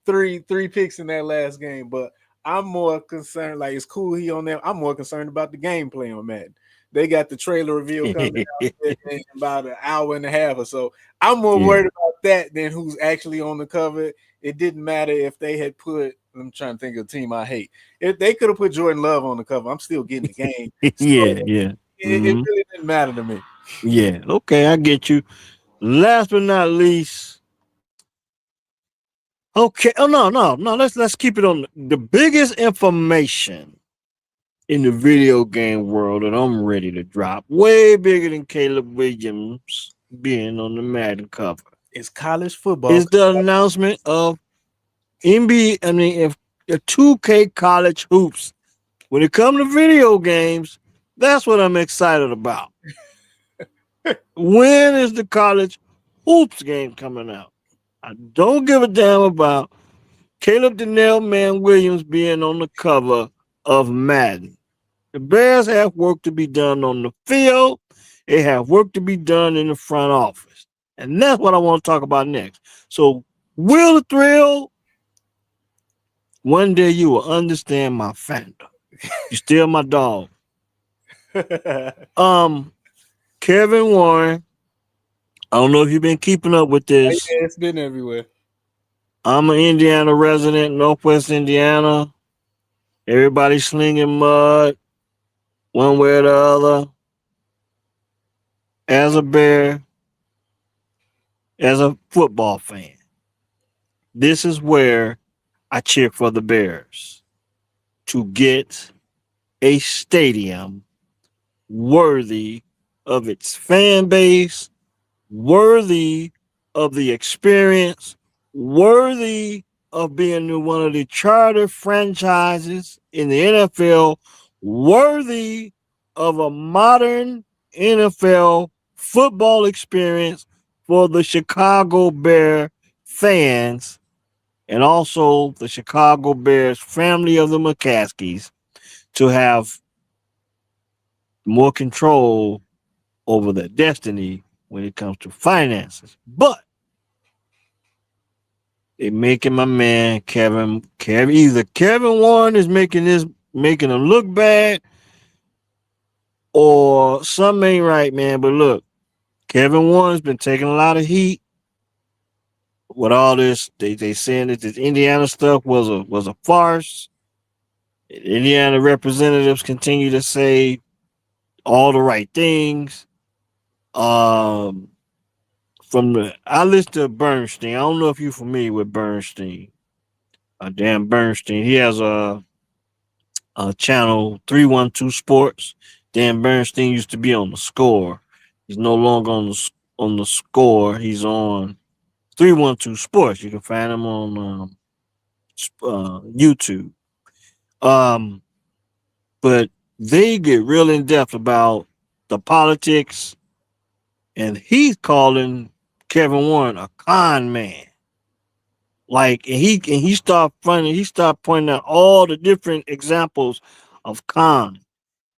ahead.
three picks in that last game. But I'm more concerned. Like it's cool he on there. I'm more concerned about the gameplay on Madden. They got the trailer reveal coming out in about an hour and a half or so. I'm more
Yeah.
worried about that than who's actually on the cover. It didn't matter if they had put. I'm trying to think of a team I hate. If they could have put Jordan Love on the cover, I'm still getting the game. So
Yeah, yeah.
it
Hmm.
really didn't matter to me.
Yeah. Okay, I get you. Last but not least, okay. Oh no. Let's keep it on the biggest information in the video game world that I'm ready to drop. Way bigger than Caleb Williams being on the Madden cover.
It's college football.
Is the announcement of NBA, I mean, if the 2K college hoops. When it comes to video games, that's what I'm excited about. When is the college hoops game coming out? I don't give a damn about Caleb Donnell Man Williams being on the cover of Madden. The Bears have work to be done on the field. They have work to be done in the front office. And that's what I want to talk about next. So, Will the Thrill, one day you will understand my fandom. You still my dog. Um, Kevin Warren, I don't know if you've been keeping up with
Yeah,
this.
it's been everywhere.
I'm an Indiana resident, Northwest Indiana. Everybody slinging mud one way or the other. As a Bear, as a football fan, this is where I cheer for the Bears to get a stadium worthy of its fan base, worthy of the experience, worthy of being one of the charter franchises in the NFL, worthy of a modern NFL football experience for the Chicago Bear fans and also the Chicago Bears family of the McCaskies to have more control over their destiny when it comes to finances. But they making my man Kevin either Kevin Warren is making him look bad or something ain't right, man. But look, Kevin Warren's been taking a lot of heat with all this. They saying that this Indiana stuff was a farce. Indiana representatives continue to say all the right things. Um, I listen to Bernstein. I don't know if you're familiar with Bernstein. Dan Bernstein. He has a channel 312 Sports. Dan Bernstein used to be on the Score. He's no longer on the Score. He's on 312 Sports. You can find him on YouTube. Um, but they get real in depth about the politics, and he's calling Kevin Warren a con man. Like and he started finding he started pointing out all the different examples of con.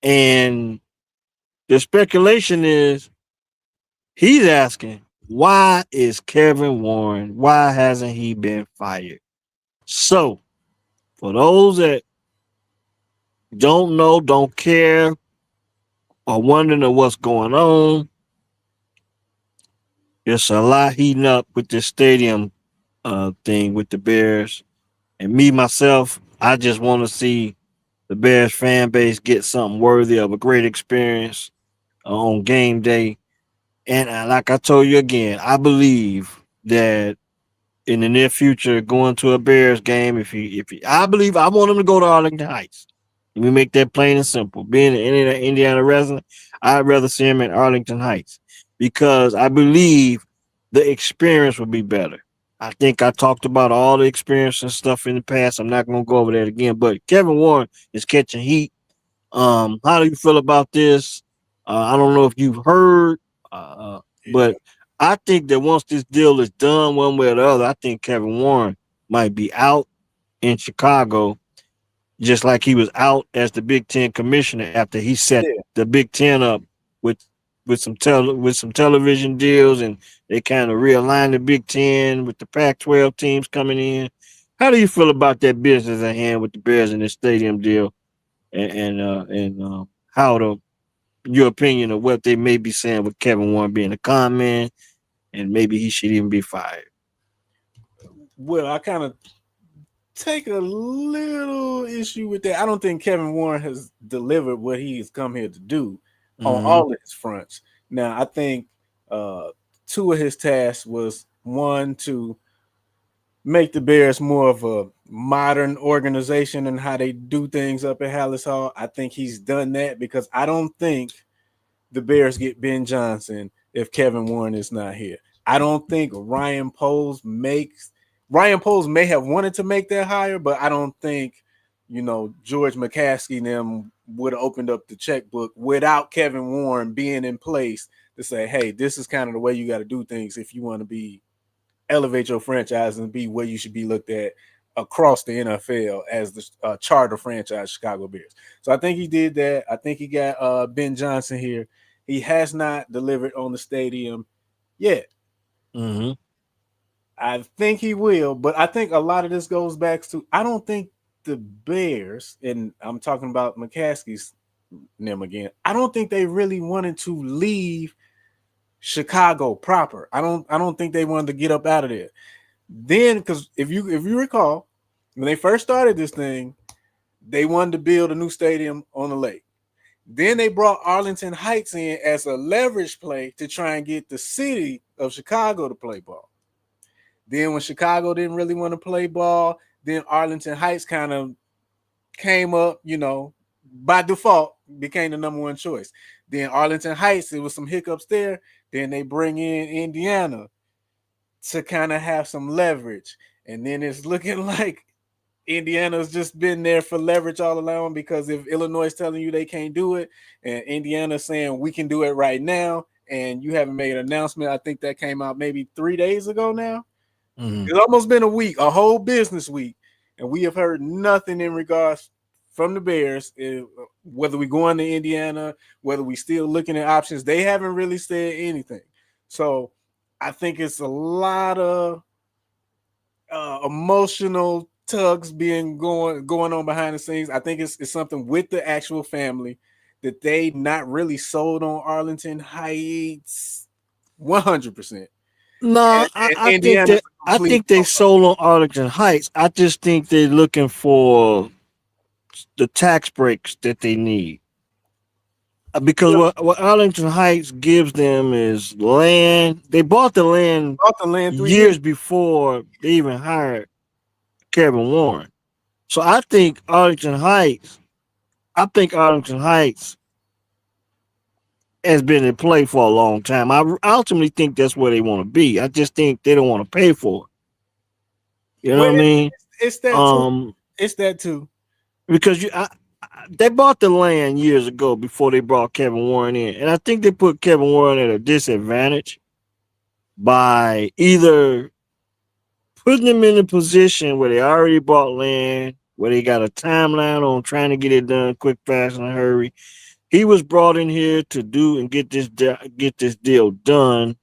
And the speculation is he's asking, why is Kevin Warren, why hasn't he been fired? So for those that don't know, don't care, or wondering what's going on, there's a lot heating up with this stadium thing with the Bears. And me myself, I just want to see the Bears fan base get something worthy of a great experience on game day. And like I told you again, I believe that in the near future, going to a Bears game, I believe I want him to go to Arlington Heights. Let me make that plain and simple. Being an Indiana resident, I'd rather see him in Arlington Heights because I believe the experience would be better. I think I talked about all the experience and stuff in the past. I'm not going to go over that again. But Kevin Warren is catching heat. How do you feel about this? I don't know if you've heard,
Yeah.
but I think that once this deal is done, one way or the other, I think Kevin Warren might be out in Chicago, just like he was out as the Big Ten commissioner after he set
Yeah.
the Big Ten up with with some television deals, and they kind of realigned the Big Ten with the Pac-12 teams coming in. How do you feel about that business at hand with the Bears and the stadium deal, and how the your opinion of what they may be saying with Kevin Warren being a con man and maybe he should even be fired?
Well, I kind of take a little issue with that. I don't think Kevin Warren has delivered what he has come here to do on
Mm-hmm.
all of his fronts. Now, I think uh, two of his tasks was one to make the Bears more of a modern organization and how they do things up at Hallis Hall. I think he's done that because I don't think the Bears get Ben Johnson if Kevin Warren is not here. I don't think Ryan Poles may have wanted to make that hire, but I don't think George McCaskey and them would have opened up the checkbook without Kevin Warren being in place to say, hey, this is kind of the way you got to do things if you want to be elevate your franchise and be where you should be looked at across the NFL as the charter franchise Chicago Bears. So I think he did that. I think he got Ben Johnson here. He has not delivered on the stadium yet.
Mm-hmm.
I think he will, but I think a lot of this goes back to I don't think the Bears, and I'm talking about McCaskey's name again. I don't think they really wanted to leave Chicago proper. I don't think they wanted to get up out of there. Then, because if you recall, when they first started this thing, they wanted to build a new stadium on the lake. Then they brought Arlington Heights in as a leverage play to try and get the city of Chicago to play ball. Then when Chicago didn't really want to play ball, then Arlington Heights kind of came up, by default, became the number one choice. Then Arlington Heights, it was some hiccups there. Then they bring in Indiana to kind of have some leverage. And then it's looking like Indiana's just been there for leverage all along, because if Illinois is telling you they can't do it and Indiana's saying we can do it right now, and you haven't made an announcement, I think that came out maybe 3 days ago now.
Mhm.
It's almost been a week, a whole business week, and we have heard nothing in regards from the Bears, whether we going to Indiana, whether we still looking at options. They haven't really said anything. So I think it's a lot of emotional tugs being going on behind the scenes. I think it's something with the actual family that they not really sold on Arlington Heights 100%.
No,
And
I think
Indiana's
that
a
I
complete
think they
no-no.
sold on Arlington Heights. I just think they're looking for the tax breaks that they need. Because
Well,
what Arlington Heights gives them is land. They bought the land
bought the land 3 years.
years before they even hired Kevin Warren. So I think Arlington Heights has been in play for a long time. I ultimately think that's where they want to be. I just think they don't want to pay for it. You know
Well,
what I mean?
it's that too.
Um,
It's that too.
because they bought the land years ago before they brought Kevin Warren in, and I think they put Kevin Warren at a disadvantage by either putting him in a position where they already bought land, where they got a timeline on trying to get it done quick, fast, and a hurry. He was brought in here to do and get this deal done.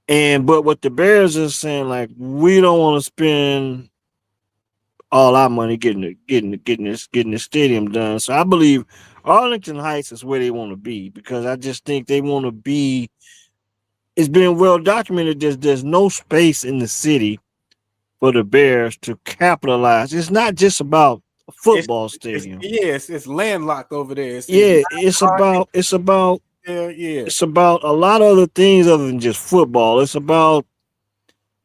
And but what the Bears are saying, like, we don't want to spend all our money getting the stadium done. So I believe Arlington Heights is where they want to be, because I just think they want to be. It's been well documented. There's no space in the city for the Bears to capitalize. It's not just about a
It's
football
it's
stadium.
yes, it's landlocked over there. It's
Yeah,
not parking there. Yeah.
it's about a lot of other things other than just football. It's about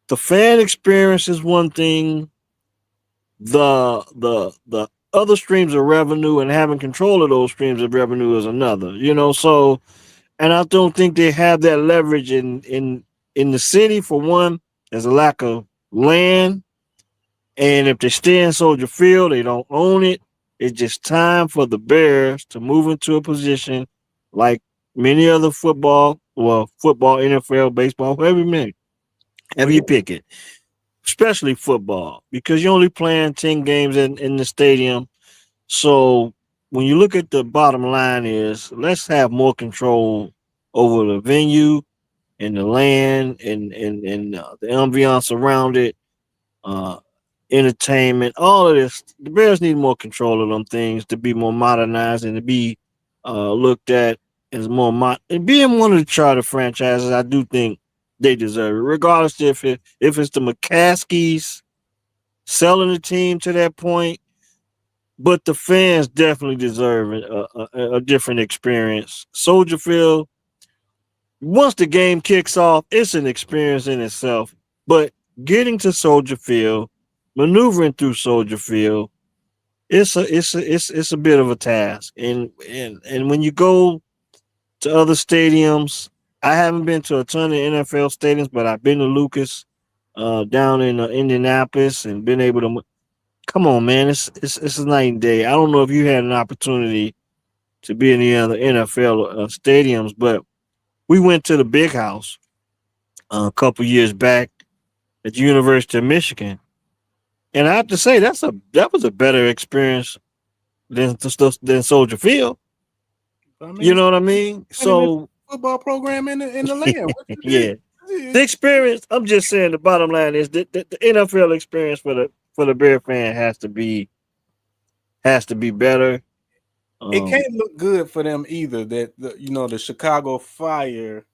the fan experience is one thing, the other streams of revenue and having control of those streams of revenue is another. So and I don't think they have that leverage in the city. For one, there's a lack of land, and if they stay in Soldier Field, they don't own it. It's just time for the Bears to move into a position like many other football, NFL, baseball, whoever
Well,
you pick it, especially football, because you're only playing 10 games in the stadium. So when you look at the bottom line is, let's have more control over the venue and the land and the ambiance around it, uh, entertainment, all of this. The Bears need more control of them things to be more modernized and to be looked at as more and being one of the charter franchises. I do think they deserve it, regardless if it's the McCaskies selling the team to that point. But the fans definitely deserve a different experience. Soldier Field, once the game kicks off, it's an experience in itself. But getting to Soldier Field, maneuvering through Soldier Field, it's a bit of a task. And when you go to other stadiums, I haven't been to a ton of NFL stadiums, but I've been to Lucas, down in Indianapolis, and been able to. Come on, man, it's a night and day. I don't know if you had an opportunity to be in the other NFL stadiums, but we went to the Big House a couple years back at the University of Michigan, and I have to say that was a better experience than Soldier Field.
I mean,
You
it's
know what I mean?
20 minutes
So
football program in the land. What you did?
yeah, the experience. I'm just saying the bottom line is that the NFL experience for the Bear fan has to be better.
It
Um,
can't look good for them either. That the Chicago Fire.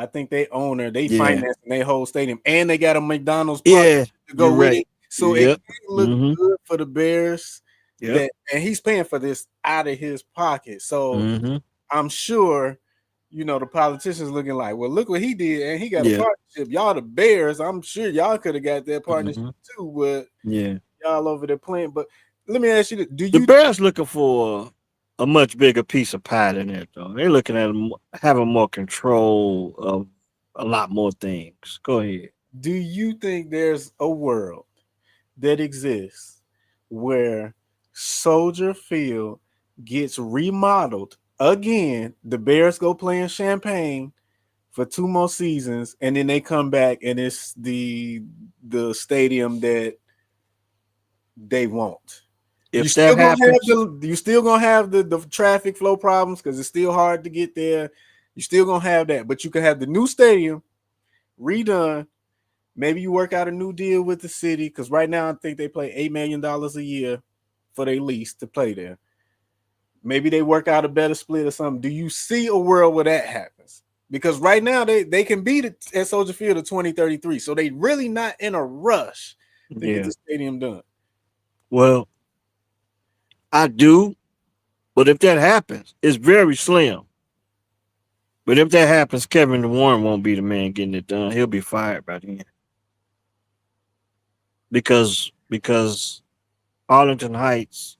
I think they owner, they
Yeah.
financing their whole stadium, and they got a McDonald's
Yeah,
to go
you're
with
right.
it. So it
Yep.
can look good for the Bears.
Yep.
And he's paying for this out of his pocket. So
Mm-hmm.
I'm sure, the politicians looking like, well, look what he did, and he got a
Yeah.
partnership. Y'all the Bears, I'm sure y'all could have got that partnership
Mm-hmm.
too, but
Yeah.
y'all over there playing. But let me ask you this: do
The
you
Bears looking for a much bigger piece of pie than that, though. They're looking at having more control of a lot more things. Go ahead.
think there's a world that exists where Soldier Field gets remodeled again? The Bears go play in Champaign for 2 more seasons, and then they come back, and it's the stadium that they want.
If that happens,
You still gonna have the traffic flow problems because it's still hard to get there. You still gonna have that, but you can have the new stadium redone. Maybe you work out a new deal with the city because right now I think they play $8 million a year for their lease to play there. Maybe they work out a better split or something. Do you see a world where that happens? Because right now they can beat it at Soldier Field of 2033, so they really not in a rush to get
yeah.
the stadium done.
Well, I do, but if that happens, it's very slim. But if that happens, Kevin Warren won't be the man getting it done. He'll be fired by then. Because Arlington Heights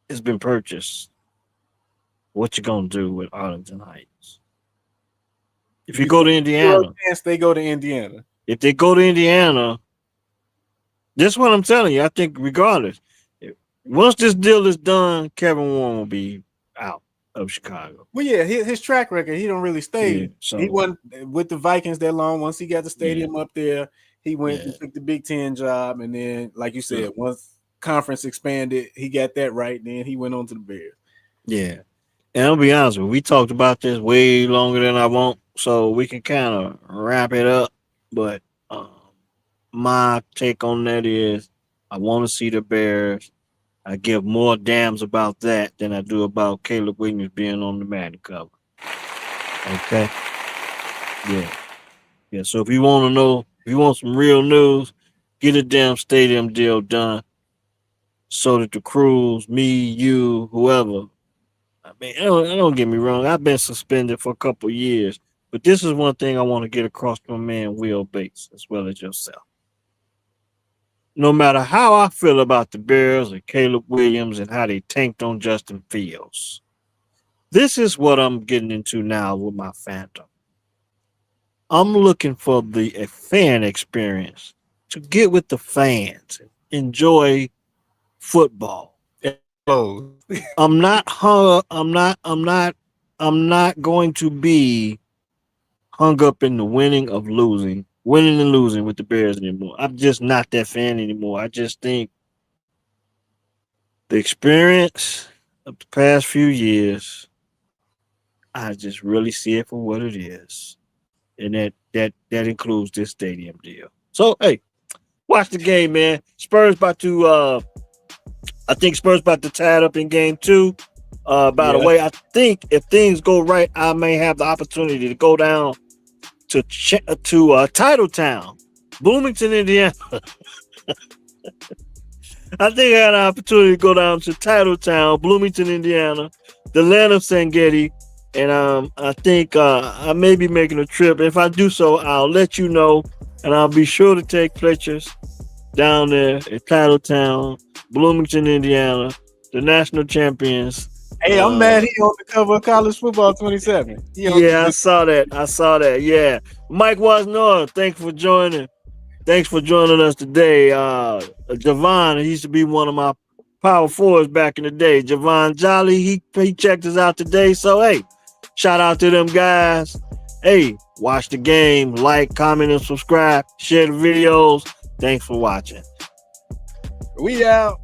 has been purchased. What you gonna do with Arlington Heights? If you go to Indiana,
chance they go to Indiana.
if they go to Indiana, this is what I'm telling you. I think regardless, once this deal is done, Kevin Warren will be out of Chicago.
Well, yeah, his track record, he don't really stay.
Yeah, so
he wasn't with the Vikings that long. Once he got the stadium up there, he went and took the Big Ten job, and then, like you said, once conference expanded, he got that right. Then he went on to the Bears.
Yeah, and I'll be honest with you, we talked about this way longer than I want, so we can kind of wrap it up. But my take on that is, I want to see the Bears. I give more damns about that than I do about Caleb Williams being on the Madden cover. Okay. Yeah. Yeah. So if you want to know, if you want some real news, get a damn stadium deal done so that the crews, me, you, whoever. I mean, don't get me wrong. I've been suspended for a couple years, but this is one thing I want to get across to my man Will Bates as well as yourself. No matter how I feel about the Bears and Caleb Williams and how they tanked on Justin Fields, this is what I'm getting into now with my fandom. I'm looking for the fan experience to get with the fans, enjoy football. I'm not going to be hung up in the winning and losing with the Bears anymore. I'm just not that fan anymore. I just think the experience of the past few years, I just really see it for what it is. And that includes this stadium deal. So hey, watch the game, man. Spurs about to I think Spurs about to tie it up in game 2. By the way, I think if things go right, I may have the opportunity to go down to Titletown, Bloomington, Indiana. I think I had an opportunity to go down to Titletown, Bloomington, Indiana, the land of Sangetti, and I think I may be making a trip. If I do so, I'll let you know, and I'll be sure to take pictures down there at Titletown, Bloomington, Indiana, the national champions.
Hey, I'm mad he on the cover of College Football 27.
Yeah, I saw that. Yeah. Mike Wasnor, thanks for joining. Thanks for joining us today. Javon, he used to be one of my power forwards back in the day. Javon Jolly, he checked us out today. So, hey, shout out to them guys. Hey, watch the game, like, comment, and subscribe. Share the videos. Thanks for watching.
We out.